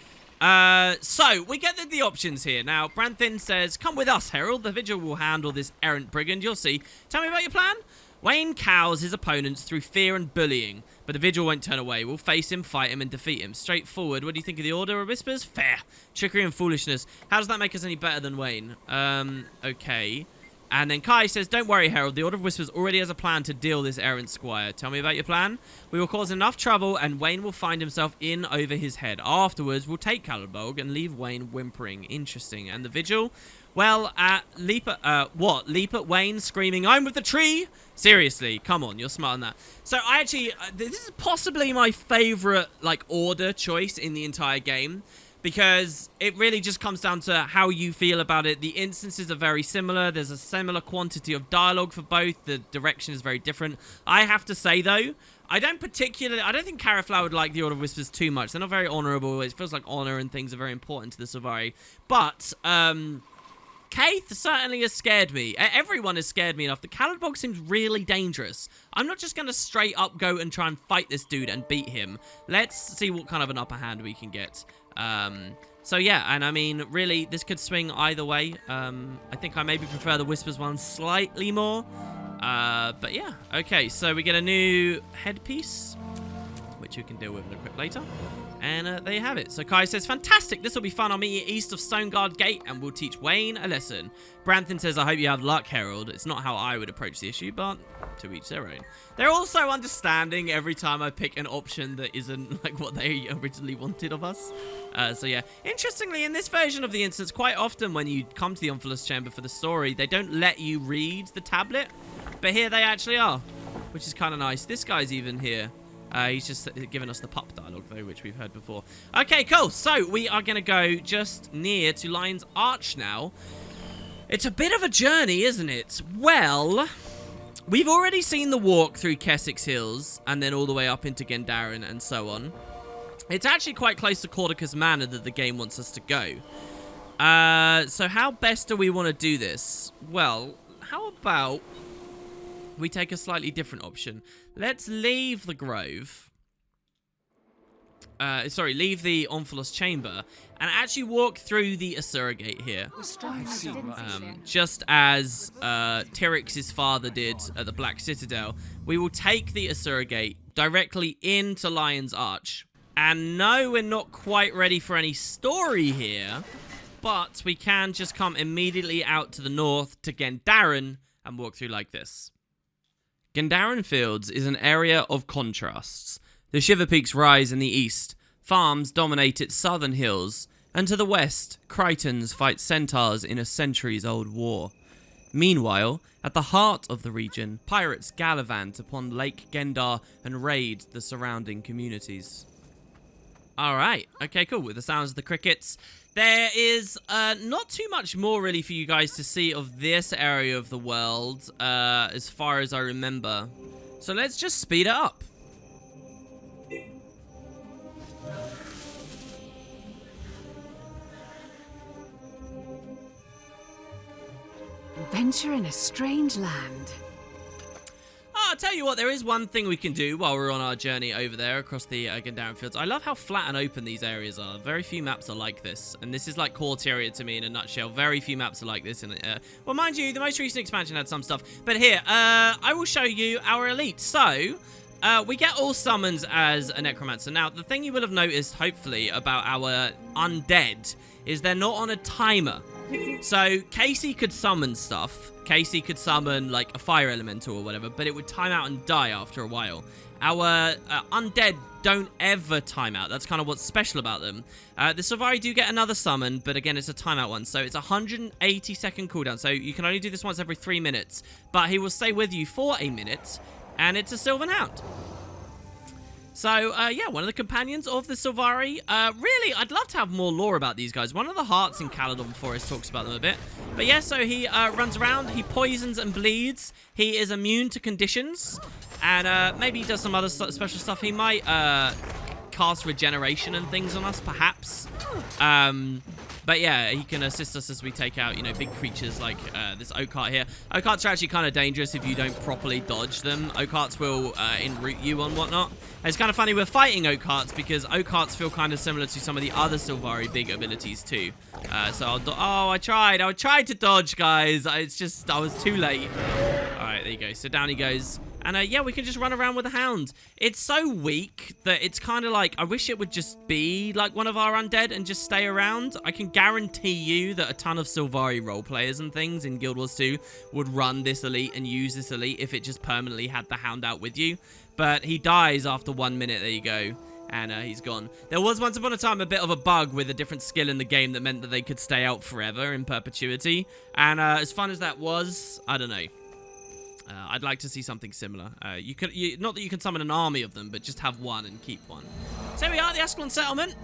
So, we get the options here. Now, Branthin says, come with us, Herald. The Vigil will handle this errant brigand. You'll see. Tell me about your plan. Waine cows his opponents through fear and bullying, but the Vigil won't turn away. We'll face him, fight him, and defeat him. Straightforward. What do you think of the Order of Whispers? Fair. Trickery and foolishness. How does that make us any better than Waine? Okay. And then Kai says, don't worry, Herald. The Order of Whispers already has a plan to deal this errant squire. Tell me about your plan. We will cause enough trouble, and Waine will find himself in over his head. Afterwards, we'll take Caladbolg and leave Waine whimpering. Interesting. And the Vigil? Well, leap at Waine screaming, I'm with the tree? Seriously, come on, you're smart on that. So I actually, this is possibly my favorite, like, order choice in the entire game, because it really just comes down to how you feel about it. The instances are very similar. There's a similar quantity of dialogue for both. The direction is very different. I have to say, though, I don't think Caraflower would like the Order of Whispers too much. They're not very honorable. It feels like honor and things are very important to the Sylvari. But, Keith certainly has scared me. Everyone has scared me enough. The Caladbolg seems really dangerous. I'm not just going to straight up go and try and fight this dude and beat him. Let's see what kind of an upper hand we can get. So yeah, and I mean, really, this could swing either way. I think I maybe prefer the Whispers one slightly more. But yeah, okay, so we get a new headpiece, which we can deal with and equip later. And there you have it. So Kai says, fantastic, this will be fun. I'll meet you east of Stoneguard Gate and we'll teach Waine a lesson. Branthin says, I hope you have luck, Herald. It's not how I would approach the issue, but to each their own. They're also understanding every time I pick an option that isn't like what they originally wanted of us. So yeah, interestingly, in this version of the instance, quite often when you come to the Omphalos Chamber for the story, they don't let you read the tablet, but here they actually are, which is kind of nice. This guy's even here. He's just giving us the pup dialogue, though, which we've heard before. Okay, cool. So we are going to go just near to Lion's Arch now. It's a bit of a journey, isn't it? Well, we've already seen the walk through Keswick's Hills and then all the way up into Gendarin and so on. It's actually quite close to Corticus Manor that the game wants us to go. So how best do we want to do this? Well, how about we take a slightly different option? Let's leave the Grove. Leave the Omphalos Chamber and actually walk through the Asura Gate here. Just as Tyrix's father did at the Black Citadel. We will take the Asura Gate directly into Lion's Arch. And no, we're not quite ready for any story here, but we can just come immediately out to the north to Gendarin and walk through like this. Gendaron Fields is an area of contrasts. The Shiver Peaks rise in the east, farms dominate its southern hills, and to the west, Crichtons fight centaurs in a centuries-old war. Meanwhile, at the heart of the region, pirates gallivant upon Lake Gendar and raid the surrounding communities. Alright, okay, cool. With the sounds of the crickets, there is not too much more really for you guys to see of this area of the world, as far as I remember. So let's just speed it up. Adventure in a strange land. I'll tell you what, there is one thing we can do while we're on our journey over there across the Gendaron Fields. I love how flat and open these areas are. Very few maps are like this, and this is like Corteria to me in a nutshell. Very few maps are like this. Well, mind you, the most recent expansion had some stuff, but here, I will show you our elite. So, we get all summons as a necromancer. Now, the thing you will have noticed, hopefully, about our undead is they're not on a timer. So, Casey could summon stuff. Casey could summon, like, a fire elemental or whatever, but it would time out and die after a while. Our undead don't ever time out. That's kind of what's special about them. The Sylvari do get another summon, but again, it's a timeout one. So, it's a 180-second cooldown. So, you can only do this once every 3 minutes. But he will stay with you for a minute, and it's a Sylvan Hound. So, yeah, one of the companions of the Sylvari. Really, I'd love to have more lore about these guys. One of the hearts in Caledon Forest talks about them a bit. But yeah, so he runs around, he poisons and bleeds. He is immune to conditions. And maybe he does some other special stuff. He might cast regeneration and things on us, perhaps. But yeah, he can assist us as we take out, you know, big creatures like this oak heart here. Oak hearts are actually kind of dangerous if you don't properly dodge them. Oak hearts will enroute you and whatnot. And it's kind of funny we're fighting oak hearts because oak hearts feel kind of similar to some of the other Sylvari big abilities too. So I tried to dodge, guys. It's just, I was too late. All right, there you go. So down he goes. And yeah, we can just run around with a hound. It's so weak that it's kind of like, I wish it would just be like one of our undead and just stay around. I can guarantee you that a ton of Sylvari roleplayers and things in Guild Wars 2 would run this elite and use this elite if it just permanently had the hound out with you. But he dies after 1 minute, there you go. And he's gone. There was once upon a time a bit of a bug with a different skill in the game that meant that they could stay out forever in perpetuity. And as fun as that was, I don't know. I'd like to see something similar. Not that you can summon an army of them, but just have one and keep one. So here we are, the Ascalon settlement.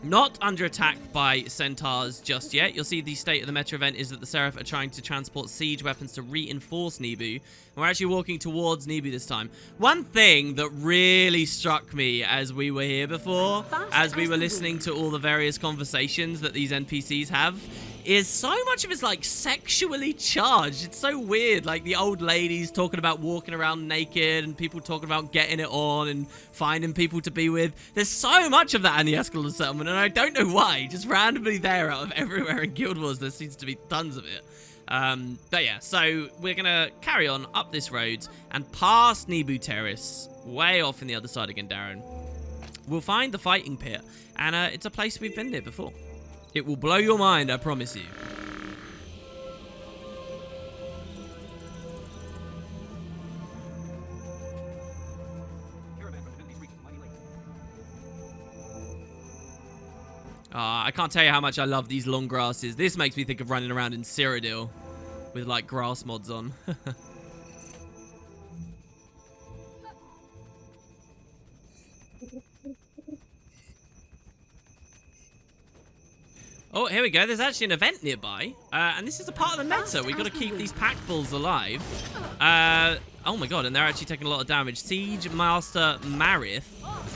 Not under attack by centaurs just yet. You'll see the state of the meta event is that the Seraph are trying to transport siege weapons to reinforce Nibu. We're actually walking towards Nibu this time. One thing that really struck me as we were here before, as we were listening to all the various conversations that these NPCs have, is so much of it's like sexually charged. It's so weird. Like the old ladies talking about walking around naked and people talking about getting it on and finding people to be with. There's so much of that in the Ascalon settlement, and I don't know why. Just randomly there out of everywhere in Guild Wars, there seems to be tons of it. But yeah, so we're gonna carry on up this road and past Nibu Terrace, way off in the other side of Gendaron. We'll find the fighting pit, and it's a place we've been there before. It will blow your mind, I promise you. I can't tell you how much I love these long grasses. This makes me think of running around in Cyrodiil with like grass mods on. Oh, here we go. There's actually an event nearby. And this is a part of the meta. We've got to keep these pack bulls alive. Oh my god, and they're actually taking a lot of damage. Siege Master Marith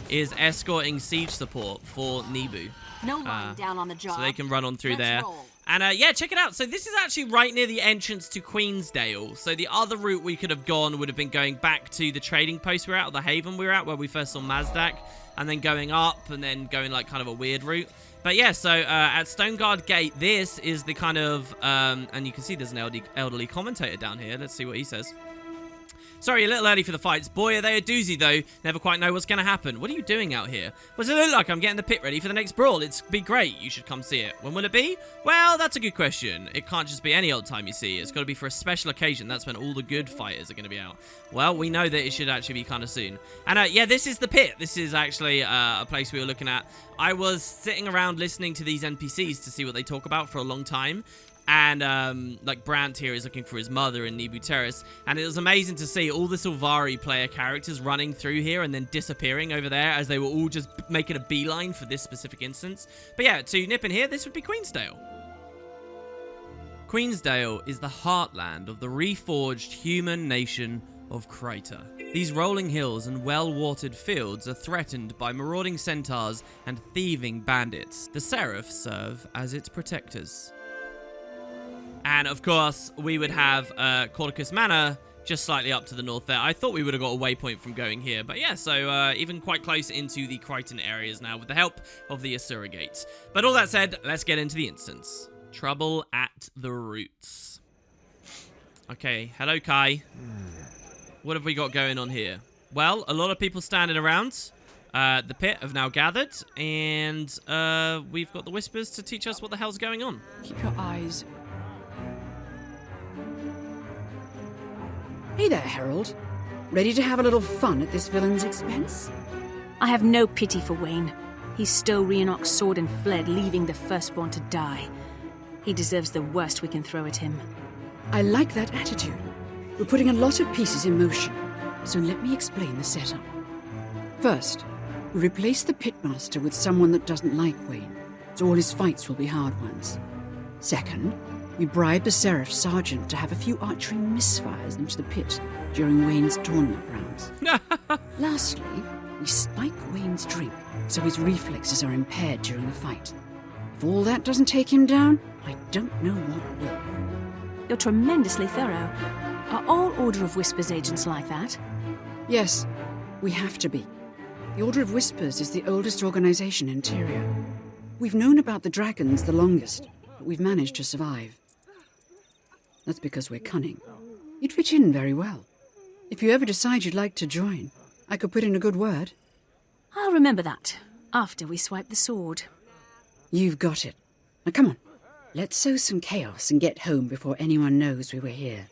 is escorting siege support for Nibu. No lying down on the job. So they can run on through Let's there. roll. And yeah, check it out. So this is actually right near the entrance to Queensdale. So the other route we could have gone would have been going back to the trading post we were at, or the haven we were at, where we first saw Mazdak, and then going up, and then going like kind of a weird route. But yeah, so at Stoneguard Gate, this is the kind of, and you can see there's an elderly commentator down here. Let's see what he says. Sorry, a little early for the fights. Boy, are they a doozy, though. Never quite know what's going to happen. What are you doing out here? What does it look like? I'm getting the pit ready for the next brawl. It's be great. You should come see it. When will it be? Well, that's a good question. It can't just be any old time you see it. It's got to be for a special occasion. That's when all the good fighters are going to be out. Well, we know that it should actually be kind of soon. And yeah, this is the pit. This is actually a place we were looking at. I was sitting around listening to these NPCs to see what they talk about for a long time. And, like, Brandt here is looking for his mother in Nebu Terrace. And it was amazing to see all the Sylvari player characters running through here and then disappearing over there as they were all just making a beeline for this specific instance. But yeah, to nip in here, this would be Queensdale. Queensdale is the heartland of the reforged human nation of Crater. These rolling hills and well-watered fields are threatened by marauding centaurs and thieving bandits. The Seraph serve as its protectors. And, of course, we would have Cordicus Manor just slightly up to the north there. I thought we would have got a waypoint from going here. But, yeah, so even quite close into the Crichton areas now with the help of the Asura Gates. But all that said, let's get into the instance. Trouble at the Roots. Okay, hello, Kai. What have we got going on here? Well, a lot of people standing around. The pit have now gathered. And we've got the Whispers to teach us what the hell's going on. Keep your eyes. Hey there, Herald. Ready to have a little fun at this villain's expense? I have no pity for Waine. He stole Riannoc's sword and fled, leaving the firstborn to die. He deserves the worst we can throw at him. I like that attitude. We're putting a lot of pieces in motion, so let me explain the setup. First, we replace the pitmaster with someone that doesn't like Waine, so all his fights will be hard ones. Second, we bribe the Seraph Sergeant to have a few archery misfires into the pit during Wayne's tournament rounds. Lastly, we spike Wayne's drink so his reflexes are impaired during the fight. If all that doesn't take him down, I don't know what will. You're tremendously thorough. Are all Order of Whispers agents like that? Yes, we have to be. The Order of Whispers is the oldest organization in Tyria. We've known about the dragons the longest, but we've managed to survive. That's because we're cunning. You'd fit in very well. If you ever decide you'd like to join, I could put in a good word. I'll remember that, after we swipe the sword. You've got it. Now come on, let's sow some chaos and get home before anyone knows we were here.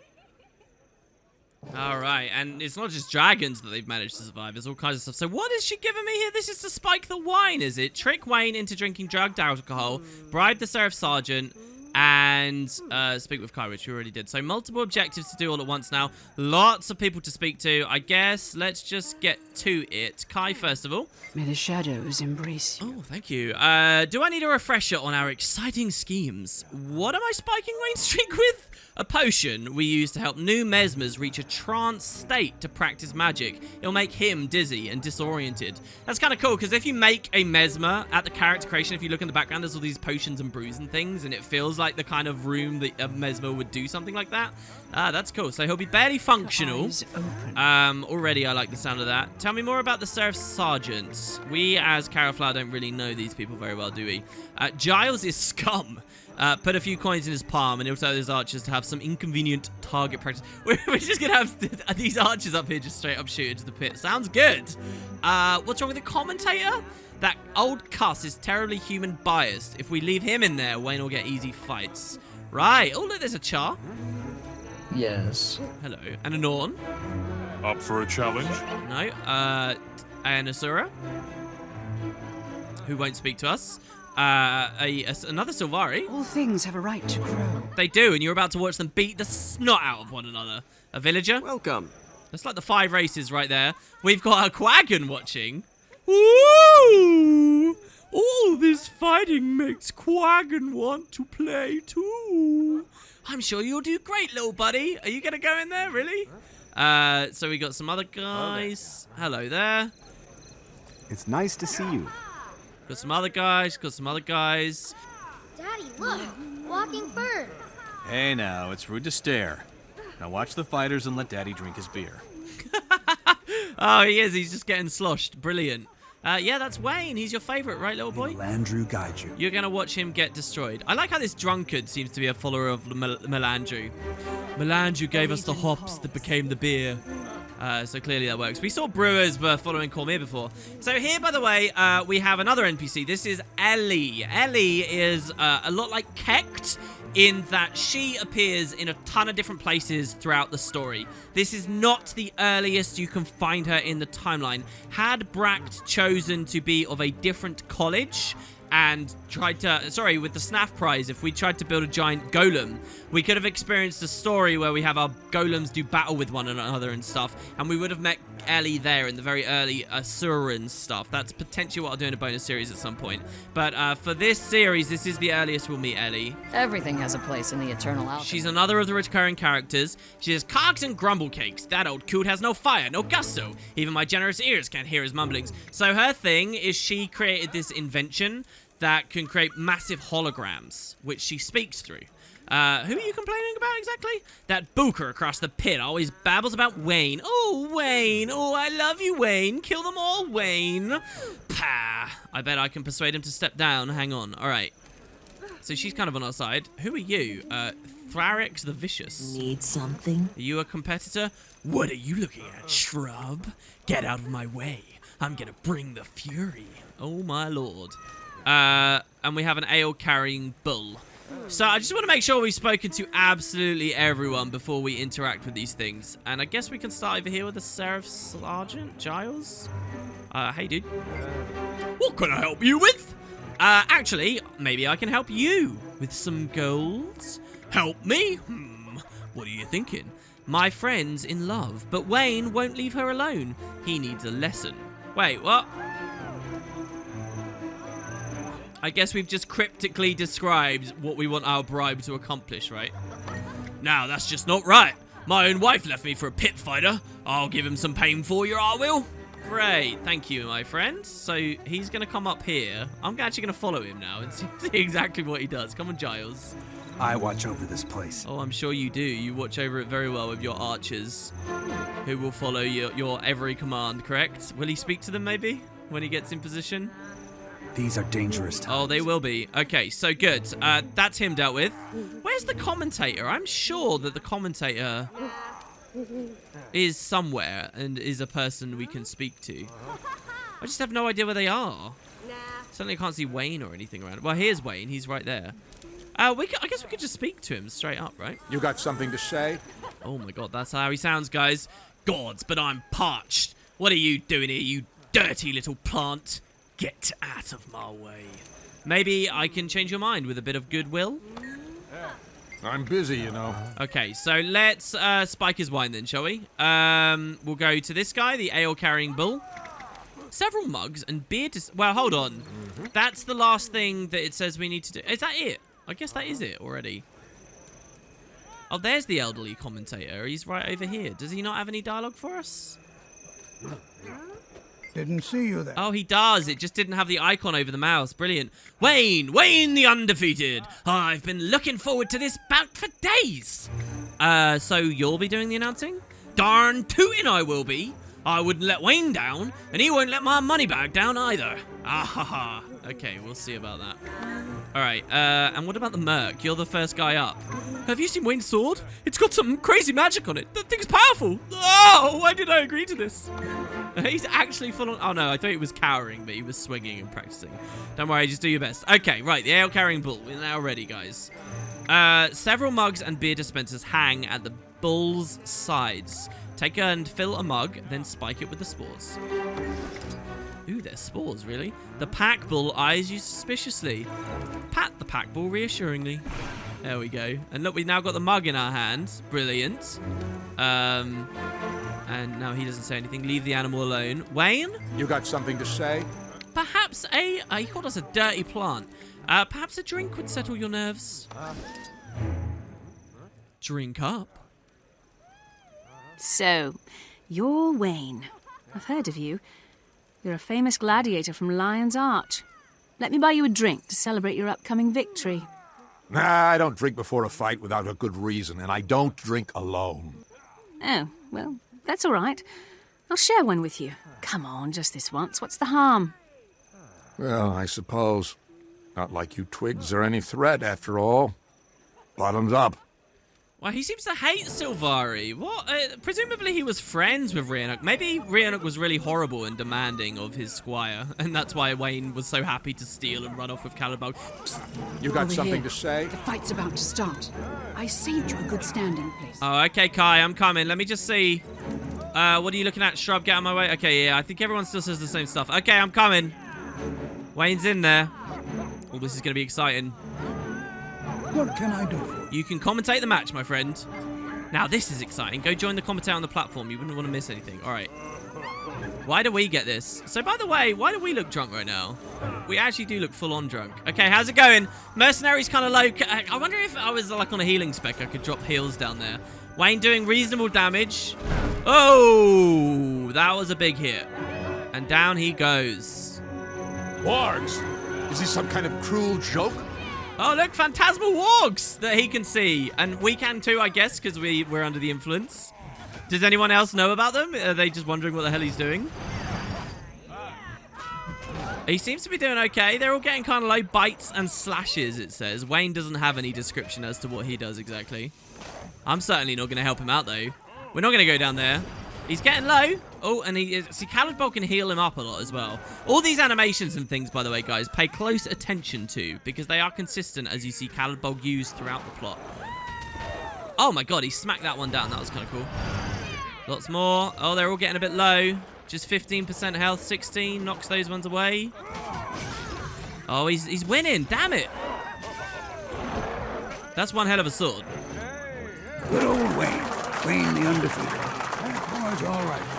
Alright, and it's not just dragons that they've managed to survive, there's all kinds of stuff. So what is she giving me here? This is to spike the wine, is it? Trick Waine into drinking drugged alcohol, bribe the Seraph Sergeant, and speak with Kai, which we already did. So multiple objectives to do all at once now. Lots of people to speak to. I guess let's just get to it. Kai, first of all. May the shadows embrace you. Oh, thank you. Do I need a refresher on our exciting schemes? What am I spiking Wayne's drink with? A potion we use to help new mesmers reach a trance state to practice magic. It'll make him dizzy and disoriented. That's kind of cool, because if you make a mesmer at the character creation, if you look in the background, there's all these potions and brews and things, and it feels like the kind of room that a mesmer would do something like that. That's cool. So he'll be barely functional. Already I like the sound of that. Tell me more about the Seraph Sergeant. We, as Caraflower, don't really know these people very well, do we? Giles is scum. Put a few coins in his palm and he'll tell his archers to have some inconvenient target practice. We're just going to have these archers up here just straight up shoot into the pit. Sounds good. What's wrong with the commentator? That old cuss is terribly human biased. If we leave him in there, Waine will get easy fights. Right. Oh, look, there's a Char. Yes. Hello. And a Norn. Up for a challenge? No. And Asura, who won't speak to us. Another Sylvari. All things have a right to grow. They do, and you're about to watch them beat the snot out of one another. A villager. Welcome. That's like the 5 races right there. We've got a Quaggan watching. Ooh! All this fighting makes Quaggan want to play too. I'm sure you'll do great, little buddy. Are you going to go in there, really? So we got some other guys. Hello there. It's nice to see you. Got some other guys. Daddy, look! Walking fur! Hey now, it's rude to stare. Now watch the fighters and let Daddy drink his beer. Oh, he is. He's just getting sloshed. Brilliant. Yeah, that's Waine. He's your favorite, right, little boy? Melandru guide you. You're going to watch him get destroyed. I like how this drunkard seems to be a follower of Melandru. Melandru gave us the hops that became the beer. So clearly that works. We saw brewers were following Cormier before. So here, by the way, we have another NPC. This is Ellie. Ellie is a lot like Kecht in that she appears in a ton of different places throughout the story. This is not the earliest you can find her in the timeline. Had Bract chosen to be of a different college and tried to, sorry, with the SNAF prize, if we tried to build a giant golem, we could have experienced a story where we have our golems do battle with one another and stuff, and we would have met Ellie there in the very early Asuran stuff. That's potentially what I'll do in a bonus series at some point. But for this series, this is the earliest we'll meet Ellie. Everything has a place in the Eternal Alchemy. She's another of the recurring characters. She has cogs and grumble cakes. That old coot has no fire, no gusto. Even my generous ears can't hear his mumblings. So her thing is she created this invention that can create massive holograms, which she speaks through. Who are you complaining about exactly? That booker across the pit always babbles about Waine. Oh, Waine. Oh, I love you, Waine. Kill them all, Waine. Pah. I bet I can persuade him to step down. Hang on. All right. So she's kind of on our side. Who are you? Thrarix the Vicious. Need something? Are you a competitor? What are you looking at, shrub? Get out of my way. I'm gonna bring the fury. Oh, my lord. And we have an ale carrying bull. So I just want to make sure we've spoken to absolutely everyone before we interact with these things. And I guess we can start over here with the Seraph Sergeant, Giles. Hey, dude. What can I help you with? Actually, maybe I can help you with some gold. Help me? What are you thinking? My friend's in love, but Waine won't leave her alone. He needs a lesson. Wait, what? I guess we've just cryptically described what we want our bribe to accomplish, right? Now, that's just not right. My own wife left me for a pit fighter. I'll give him some pain for you, I will. Great, thank you, my friend. So he's going to come up here. I'm actually going to follow him now and see exactly what he does. Come on, Giles. I watch over this place. Oh, I'm sure you do. You watch over it very well with your archers, who will follow your every command, correct? Will he speak to them, maybe, when he gets in position? These are dangerous times. Oh, they will be. Okay, so good. That's him dealt with. Where's the commentator? I'm sure that the commentator is somewhere and is a person we can speak to. I just have no idea where they are. Certainly can't see Waine or anything around. Well, here's Waine. He's right there. I guess we could just speak to him straight up, right? You got something to say? Oh my god, that's how he sounds, guys. Gods, but I'm parched. What are you doing here, you dirty little plant? Get out of my way. Maybe I can change your mind with a bit of goodwill? I'm busy, you know. Okay, so let's spike his wine then, shall we? We'll go to this guy, the ale-carrying bull. Several mugs and beer to... Well, hold on. That's the last thing that it says we need to do. Is that it? I guess that is it already. Oh, there's the elderly commentator. He's right over here. Does he not have any dialogue for us? Didn't see you there. Oh, he does. It just didn't have the icon over the mouse. Brilliant. Waine the undefeated. I've been looking forward to this bout for days. So you'll be doing the announcing? Darn tootin' I will be. I wouldn't let Waine down, and he won't let my money bag down either. Ah ha ha. Okay, we'll see about that. All right, and what about the Merc? You're the first guy up. Have you seen Wayne's sword? It's got some crazy magic on it. That thing's powerful. Oh, why did I agree to this? He's actually full on... Oh, no, I thought he was cowering, but he was swinging and practicing. Don't worry, just do your best. Okay, right, the ale-carrying bull. We're now ready, guys. Several mugs and beer dispensers hang at the bull's sides. Take and fill a mug, then spike it with the spores. Ooh, they're spores, really? The pack bull eyes you suspiciously. Pat the pack bull reassuringly. There we go. And look, we've now got the mug in our hands. Brilliant. And now he doesn't say anything. Leave the animal alone. Waine? You got something to say? Perhaps he called us a dirty plant. Perhaps a drink would settle your nerves. Drink up. So, you're Waine. I've heard of you. You're a famous gladiator from Lion's Arch. Let me buy you a drink to celebrate your upcoming victory. Nah, I don't drink before a fight without a good reason, and I don't drink alone. Oh, well, that's all right. I'll share one with you. Come on, just this once. What's the harm? Well, I suppose. Not like you twigs are any threat, after all. Bottoms up. Well, he seems to hate Sylvari. What? Presumably he was friends with Riannoc. Maybe Riannoc was really horrible and demanding of his squire, and that's why Waine was so happy to steal and run off with Callid Bolg. You got Over something here. to say? The fight's about to start. I saved you a good standing place. Oh, okay, Kai, I'm coming. Let me just see. What are you looking at? Shrub, get out of my way. Okay, yeah, I think everyone still says the same stuff. Okay, I'm coming. Wayne's in there. Oh, this is going to be exciting. What can I do for you? You can commentate the match, my friend. Now, this is exciting. Go join the commentator on the platform. You wouldn't want to miss anything. All right. Why do we get this? So, by the way, why do we look drunk right now? We actually do look full-on drunk. Okay, how's it going? Mercenary's kind of low. I wonder if I was like on a healing spec, I could drop heals down there. Waine doing reasonable damage. Oh, that was a big hit. And down he goes. Wargs? Is this some kind of cruel joke? Oh, look, phantasmal wargs that he can see. And we can too, I guess, because we're under the influence. Does anyone else know about them? Are they just wondering what the hell he's doing? He seems to be doing okay. They're all getting kind of low bites and slashes, it says. Waine doesn't have any description as to what he does exactly. I'm certainly not going to help him out, though. We're not going to go down there. He's getting low. Oh, and see, Callid Bolg can heal him up a lot as well. All these animations and things, by the way, guys, pay close attention to, because they are consistent as you see Callid Bolg used throughout the plot. Oh my god, he smacked that one down. That was kind of cool. Lots more. Oh, they're all getting a bit low. Just 15% health, 16. Knocks those ones away. Oh, he's winning. Damn it. That's one hell of a sword. Good old Waine. Waine the undefeated. Oh, it's all right.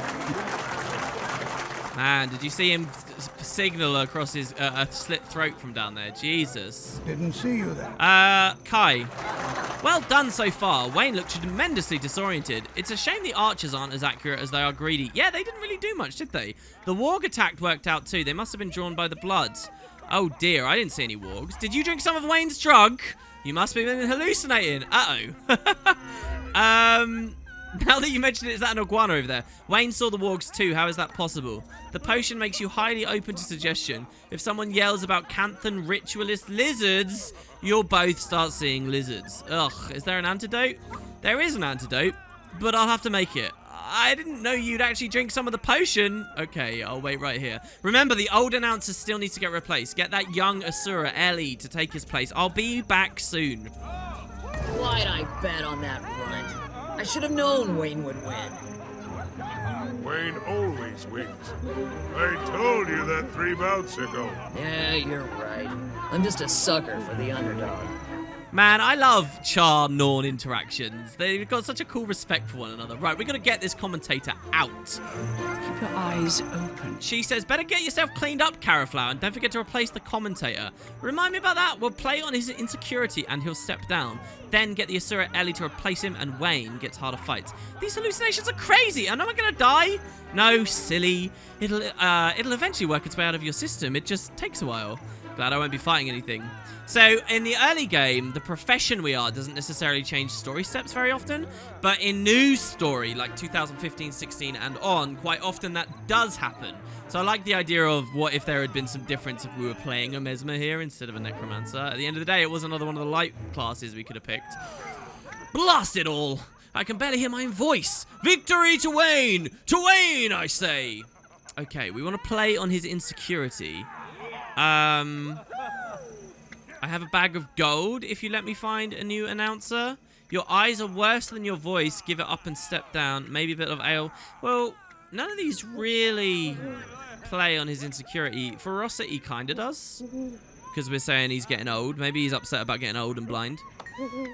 Man, did you see him signal across his slit throat from down there? Jesus. Didn't see you there. Kai. Well done so far. Waine looked tremendously disoriented. It's a shame the archers aren't as accurate as they are greedy. Yeah, they didn't really do much, did they? The warg attack worked out too. They must have been drawn by the blood. Oh dear, I didn't see any wargs. Did you drink some of Wayne's drug? You must have been hallucinating. Uh-oh. Now that you mention it, is that an iguana over there? Waine saw the wargs too. How is that possible? The potion makes you highly open to suggestion. If someone yells about Canthan ritualist lizards, you'll both start seeing lizards. Ugh, is there an antidote? There is an antidote, but I'll have to make it. I didn't know you'd actually drink some of the potion. Okay, I'll wait right here. Remember, the old announcer still needs to get replaced. Get that young Asura, Ellie, to take his place. I'll be back soon. Why'd I bet on that runt? I should have known Waine would win. Waine always wins. I told you that 3 bouts ago. Yeah, you're right. I'm just a sucker for the underdog. Man, I love Char-Norn interactions. They've got such a cool respect for one another. Right, we're going to get this commentator out. Keep your eyes open. She says, better get yourself cleaned up, Caraflower, and don't forget to replace the commentator. Remind me about that. We'll play on his insecurity, and he'll step down. Then get the Asura Ellie to replace him, and Waine gets harder fights. These hallucinations are crazy, and am I going to die? No, silly. It'll eventually work its way out of your system. It just takes a while. Glad I won't be fighting anything. So, in the early game, the profession we are doesn't necessarily change story steps very often, but in new story, like 2015, 16, and on, quite often that does happen. So I like the idea of what if there had been some difference if we were playing a Mesmer here instead of a Necromancer. At the end of the day, it was another one of the light classes we could have picked. Blast it all! I can barely hear my own voice! Victory to Waine! To Waine, I say! Okay, we want to play on his insecurity. I have a bag of gold if you let me find a new announcer. Your eyes are worse than your voice. Give it up and step down. Maybe a bit of ale. Well, none of these really play on his insecurity. Ferocity kind of does. Because we're saying he's getting old. Maybe he's upset about getting old and blind.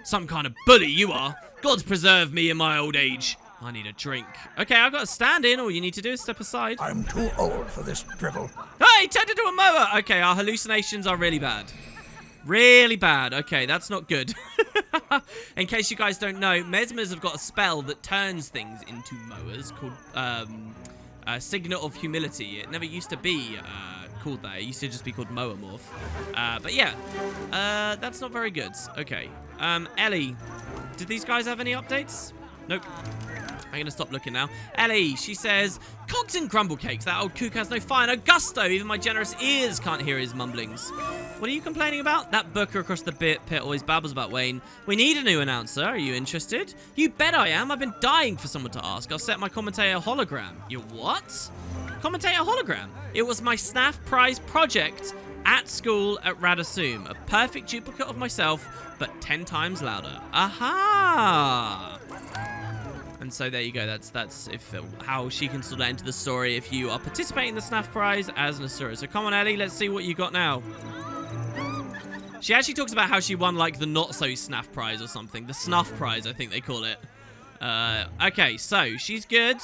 Some kind of bully you are. God's preserve me in my old age. I need a drink. Okay, I've got to stand in. All you need to do is step aside. I'm too old for this drivel. Hey, turned into a mower. Okay, our hallucinations are really bad. Really bad. Okay, that's not good. In case you guys don't know, Mesmers have got a spell that turns things into mowers called Signet of Humility. It never used to be called that. It used to just be called Mower Morph. But yeah, that's not very good. Okay. Ellie, did these guys have any updates? Nope. I'm going to stop looking now. Ellie, she says, cogs and grumble cakes. That old kook has no fire, no gusto. Even my generous ears can't hear his mumblings. What are you complaining about? That booker across the pit always babbles about Waine. We need a new announcer. Are you interested? You bet I am. I've been dying for someone to ask. I'll set my commentator hologram. Your what? Commentator hologram? It was my SNAF prize project at school at Radassoum. A perfect duplicate of myself, but 10 times louder. Aha! And so there you go. That's how she can sort of enter the story if you are participating in the SNAF prize as an Asura. So come on, Ellie, let's see what you got now. She actually talks about how she won like the not so SNAF prize or something. The snuff prize, I think they call it. Okay, so she's good.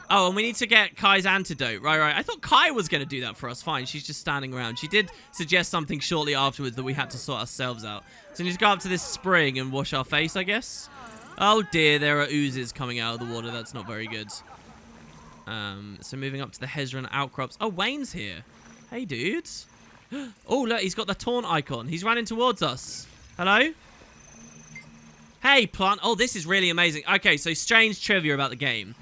Oh, and we need to get Kai's antidote. Right. I thought Kai was going to do that for us. Fine, she's just standing around. She did suggest something shortly afterwards that we had to sort ourselves out. So we need to go up to this spring and wash our face, I guess. Oh dear, there are oozes coming out of the water. That's not very good. So moving up to the Hezron outcrops. Oh, Wayne's here. Hey, dudes. Oh, look, he's got the taunt icon. He's running towards us. Hello? Hey, plant. Oh, this is really amazing. Okay, so strange trivia about the game.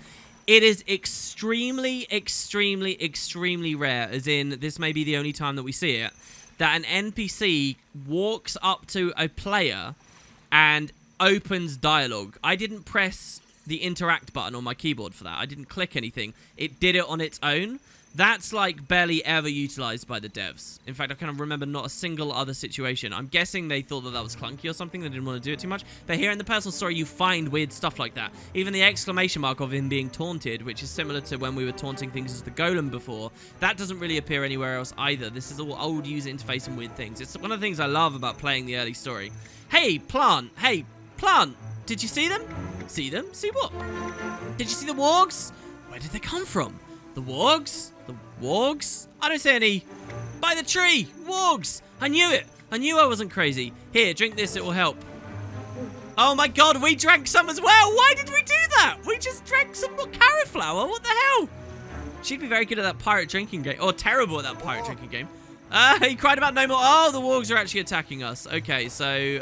It is extremely, extremely, extremely rare, as in this may be the only time that we see it, that an NPC walks up to a player and opens dialogue. I didn't press the interact button on my keyboard for that. I didn't click anything. It did it on its own. That's like barely ever utilized by the devs. In fact, I kind of remember not a single other situation. I'm guessing they thought that that was clunky or something. They didn't want to do it too much. But here in the personal story, you find weird stuff like that. Even the exclamation mark of him being taunted, which is similar to when we were taunting things as the golem before. That doesn't really appear anywhere else either. This is all old user interface and weird things. It's one of the things I love about playing the early story. Hey, plant. Hey, plant. Did you see them? See them? See what? Did you see the wargs? Where did they come from? The wargs? The wargs? I don't see any. By the tree! Wargs! I knew it! I knew I wasn't crazy. Here, drink this, it will help. Oh my god, we drank some as well! Why did we do that? We just drank some more carrot flower, what the hell? She'd be very good at that pirate drinking game. Or terrible at that pirate drinking game. He cried about no more. Oh, the wargs are actually attacking us. Okay, so,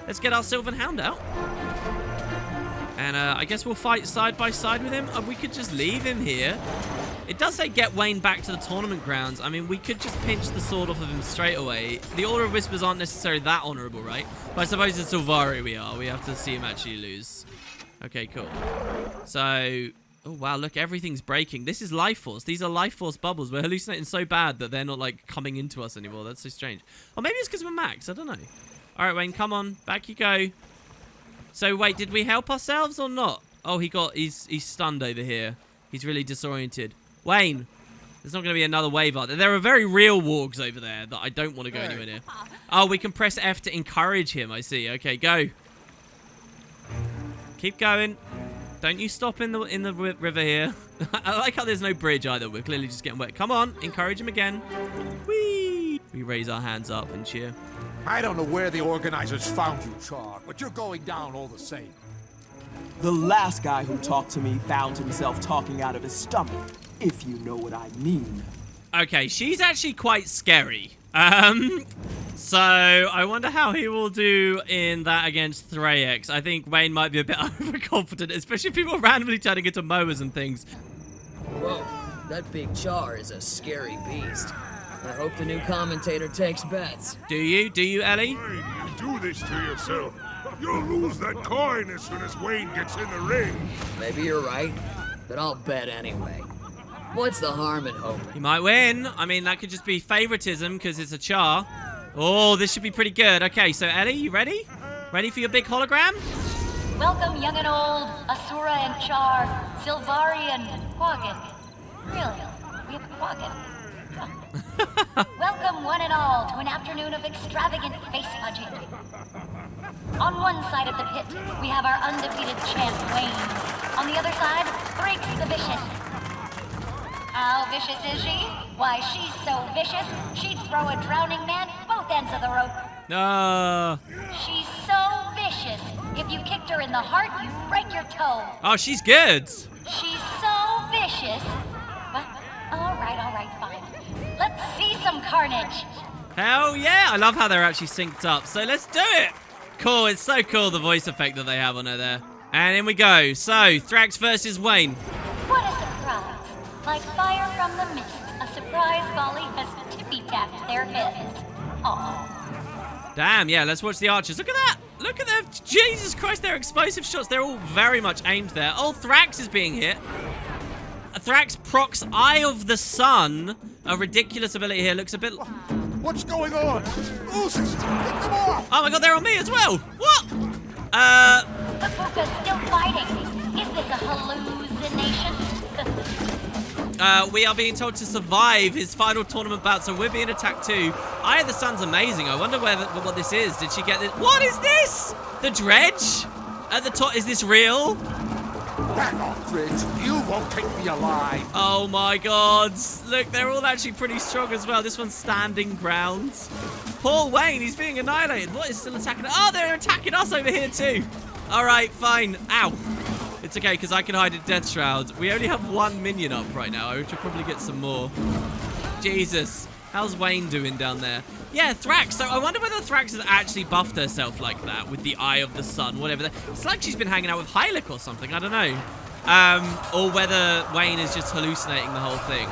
let's get our Sylvan Hound out. And I guess we'll fight side by side with him. We could just leave him here. It does say get Waine back to the tournament grounds. I mean, we could just pinch the sword off of him straight away. The Order of Whispers aren't necessarily that honorable, right? But I suppose in Sylvari we are. We have to see him actually lose. Okay, cool. So, oh wow, look, everything's breaking. This is life force. These are life force bubbles. We're hallucinating so bad that they're not like coming into us anymore. That's so strange. Or maybe it's because we're max. I don't know. All right, Waine, come on. Back you go. So wait, did we help ourselves or not? Oh, he's stunned over here. He's really disoriented. Waine, there's not going to be another wave out there. There are very real wargs over there that I don't want to go anywhere near. Oh, we can press F to encourage him. I see. Okay, go. Keep going. Don't you stop in the river here. I like how there's no bridge either. We're clearly just getting wet. Come on, encourage him again. Whee! We raise our hands up and cheer. I don't know where the organizers found you, Char, but you're going down all the same. The last guy who talked to me found himself talking out of his stomach, if you know what I mean. Okay, she's actually quite scary. So I wonder how he will do in that against Thraex. I think Waine might be a bit overconfident, especially if people are randomly turning into mowers and things. Whoa, that big Char is a scary beast. I hope the new commentator takes bets. Do you? Do you, Ellie? Waine, you do this to yourself. You'll lose that coin as soon as Waine gets in the ring. Maybe you're right, but I'll bet anyway. What's the harm in hoping? He might win. I mean, that could just be favoritism because it's a Char. Oh, this should be pretty good. Okay, so Ellie, you ready? Ready for your big hologram? Welcome, young and old, Asura and Char, Sylvari and Quaggan. Really? We have Quaggan. Welcome, one and all, to an afternoon of extravagant face smudging. On one side of the pit, we have our undefeated champ, Waine. On the other side, Thraex the Vicious. How vicious is she? Why, she's so vicious, she'd throw a drowning man both ends of the rope. She's so vicious, if you kicked her in the heart, you'd break your toe. Oh, she's good. She's so vicious. What? All right, fine. Let's see some carnage. Hell yeah. I love how they're actually synced up. So let's do it. Cool. It's so cool, the voice effect that they have on her there. And in we go. So, Thrax versus Waine. What a surprise. Like fire from the mist, a surprise volley has tippy-tapped their heads. Aww. Damn, yeah, let's watch the archers. Look at that. Look at them. Jesus Christ, they're explosive shots. They're all very much aimed there. Oh, Thrax is being hit. Thrax procs Eye of the Sun. A ridiculous ability here. Looks a bit... What's going on? Oozes! Pick them off! Oh my god, they're on me as well. What? The Puka's still fighting. Is this a hallucination? We are being told to survive his final tournament bout, so we're being attacked too. Eye of the Sun's amazing. I wonder what this is. Did she get this? What is this? The dredge? At the top, is this real? Back off, Dredge. You won't take me alive. Oh my god. Look, they're all actually pretty strong as well. This one's standing ground. Poor Waine, he's being annihilated. What is still attacking? Oh, they're attacking us over here too. All right, fine. Ow. It's okay, because I can hide in Death Shroud. We only have one minion up right now. I should probably get some more. Jesus. How's Waine doing down there? Yeah, Thrax. So I wonder whether Thrax has actually buffed herself like that with the Eye of the Sun, whatever. It's like she's been hanging out with Hylic or something. I don't know. Or whether Waine is just hallucinating the whole thing.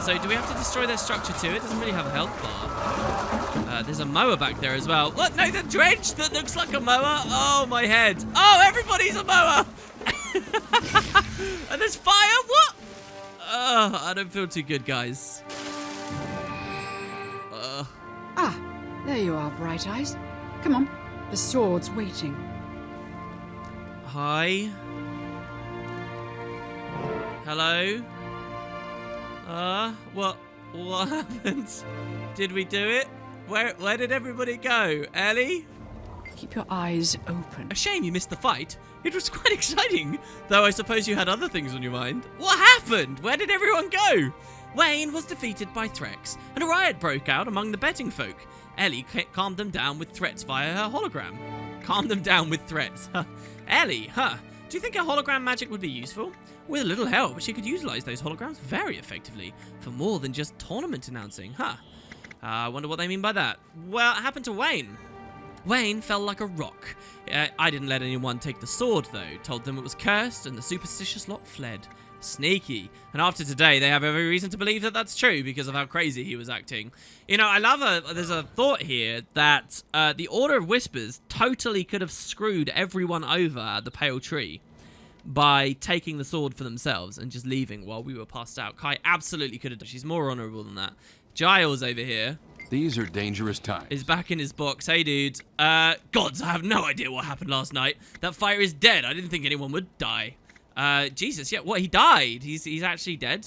So do we have to destroy their structure too? It doesn't really have a health bar. There's a mower back there as well. What? No, the dredge that looks like a mower? Oh, my head. Oh, everybody's a mower. And there's fire? What? I don't feel too good, guys. Ah, there you are, Bright Eyes. Come on, the sword's waiting. Hi. Hello? What happened? Did we do it? Where did everybody go? Ellie? Keep your eyes open. A shame you missed the fight. It was quite exciting, though I suppose you had other things on your mind. What happened? Where did everyone go? Waine was defeated by Thrax, and a riot broke out among the betting folk. Ellie calmed them down with threats via her hologram. Calmed them down with threats. Ellie, huh? Do you think her hologram magic would be useful? With a little help, she could utilize those holograms very effectively for more than just tournament announcing, huh? I wonder what they mean by that. Well, it happened to Waine. Waine fell like a rock. I didn't let anyone take the sword, though. Told them it was cursed, and the superstitious lot fled. Sneaky. And after today, they have every reason to believe that that's true because of how crazy he was acting. You know, I love there's a thought here that the Order of Whispers totally could have screwed everyone over at the Pale Tree by taking the sword for themselves and just leaving while we were passed out. Kai absolutely could have done. She's more honorable than that. Giles over here. These are dangerous times. Is back in his box. Hey, dude. Gods, I have no idea what happened last night. That fighter is dead. I didn't think anyone would die. Jesus, yeah, what? He died. He's actually dead.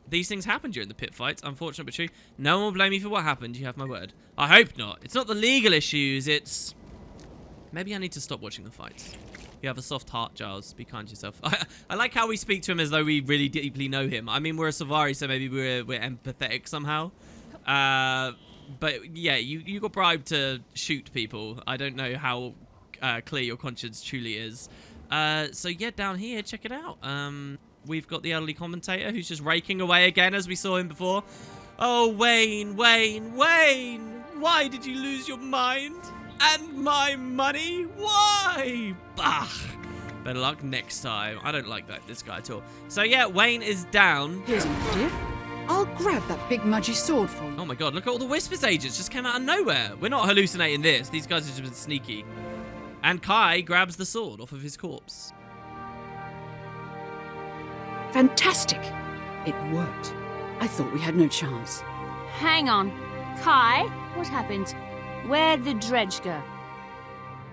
These things happen during the pit fights. Unfortunate but true. No one will blame me for what happened. You have my word. I hope not. It's not the legal issues. It's... Maybe I need to stop watching the fights. You have a soft heart, Giles. Be kind to yourself. I like how we speak to him as though we really deeply know him. I mean, we're a Sylvari, so maybe we're empathetic somehow. But yeah, you got bribed to shoot people. I don't know how clear your conscience truly is. So yeah, down here, check it out. We've got the elderly commentator who's just raking away again as we saw him before. Oh, Waine, Waine, Waine! Why did you lose your mind? And my money? Why? Bah! Better luck next time. I don't like this guy at all. So yeah, Waine is down. Here's an idea. I'll grab that big mudgy sword for you. Oh my god, look at all the Whispers agents just came out of nowhere. We're not hallucinating this. These guys have just been sneaky. And Kai grabs the sword off of his corpse. Fantastic! It worked. I thought we had no chance. Hang on. Kai, what happened? Where'd the dredge go?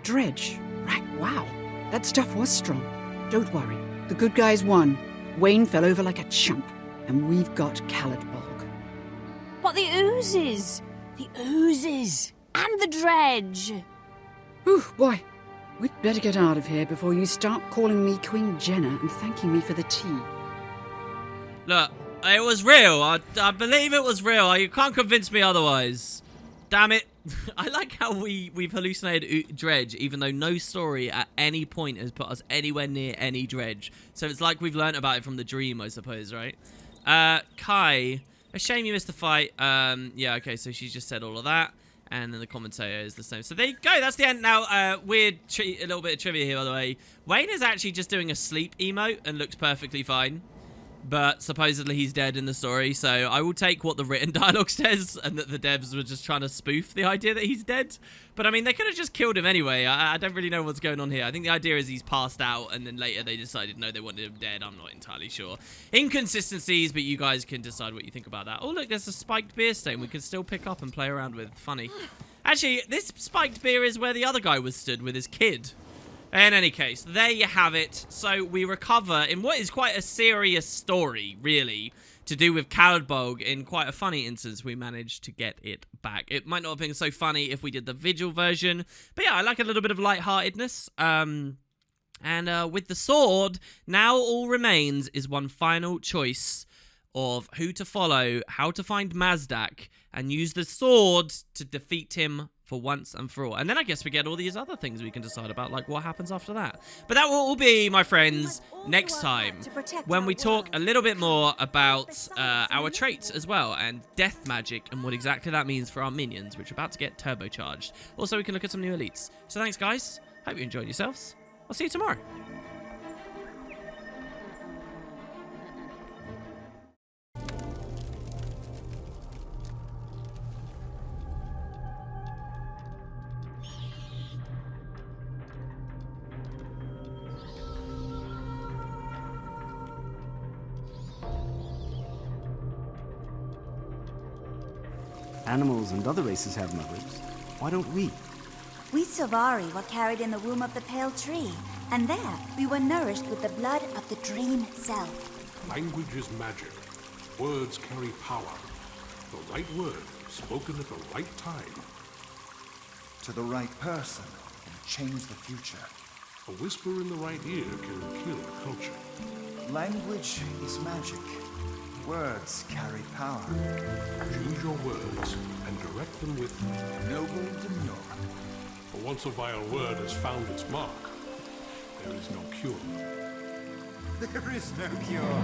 Dredge? Right, wow. That stuff was strong. Don't worry. The good guys won. Waine fell over like a chump. And we've got Caledbog. But the oozes! The oozes! And the dredge! Ooh, boy. We'd better get out of here before you start calling me Queen Jenna and thanking me for the tea. Look, it was real. I believe it was real. You can't convince me otherwise. Damn it. I like how we've hallucinated dredge, even though no story at any point has put us anywhere near any dredge. So it's like we've learnt about it from the dream, I suppose, right? Kai, a shame you missed the fight. Yeah, okay, so she's just said all of that. And then the commentator is the same. So there you go. That's the end. Now, a little bit of trivia here, by the way. Waine is actually just doing a sleep emote and looks perfectly fine. But supposedly he's dead in the story, so I will take what the written dialogue says, and that the devs were just trying to spoof the idea that he's dead. But I mean, they could have just killed him anyway. I don't really know what's going on here. I think the idea is he's passed out, and then later they decided no, they wanted him dead. I'm not entirely sure. Inconsistencies, but you guys can decide what you think about that. Oh look, there's a spiked beer stain we can still pick up and play around with. Funny. Actually, this spiked beer is where the other guy was stood with his kid. In any case, there you have it. So we recover in what is quite a serious story, really, to do with Calet Bolg. In quite a funny instance, we managed to get it back. It might not have been so funny if we did the Vigil version, but yeah, I like a little bit of lightheartedness. And with the sword, now all remains is one final choice of who to follow, how to find Mazdak, and use the sword to defeat him for once and for all. And then I guess we get all these other things we can decide about, like what happens after that. But that will all be, my friends, next time, when we talk a little bit more about our traits as well, and death magic, and what exactly that means for our minions, which are about to get turbocharged. Also, we can look at some new elites. So thanks, guys. Hope you enjoyed yourselves. I'll see you tomorrow. Animals and other races have mothers. Why don't we? We Sylvari were carried in the womb of the pale tree, and there we were nourished with the blood of the dream itself. Language is magic. Words carry power. The right word, spoken at the right time. To the right person, and change the future. A whisper in the right ear can kill a culture. Language is magic. Words carry power. Choose your words and direct them with noble demure. For once a vile word has found its mark, there is no cure. There is no cure.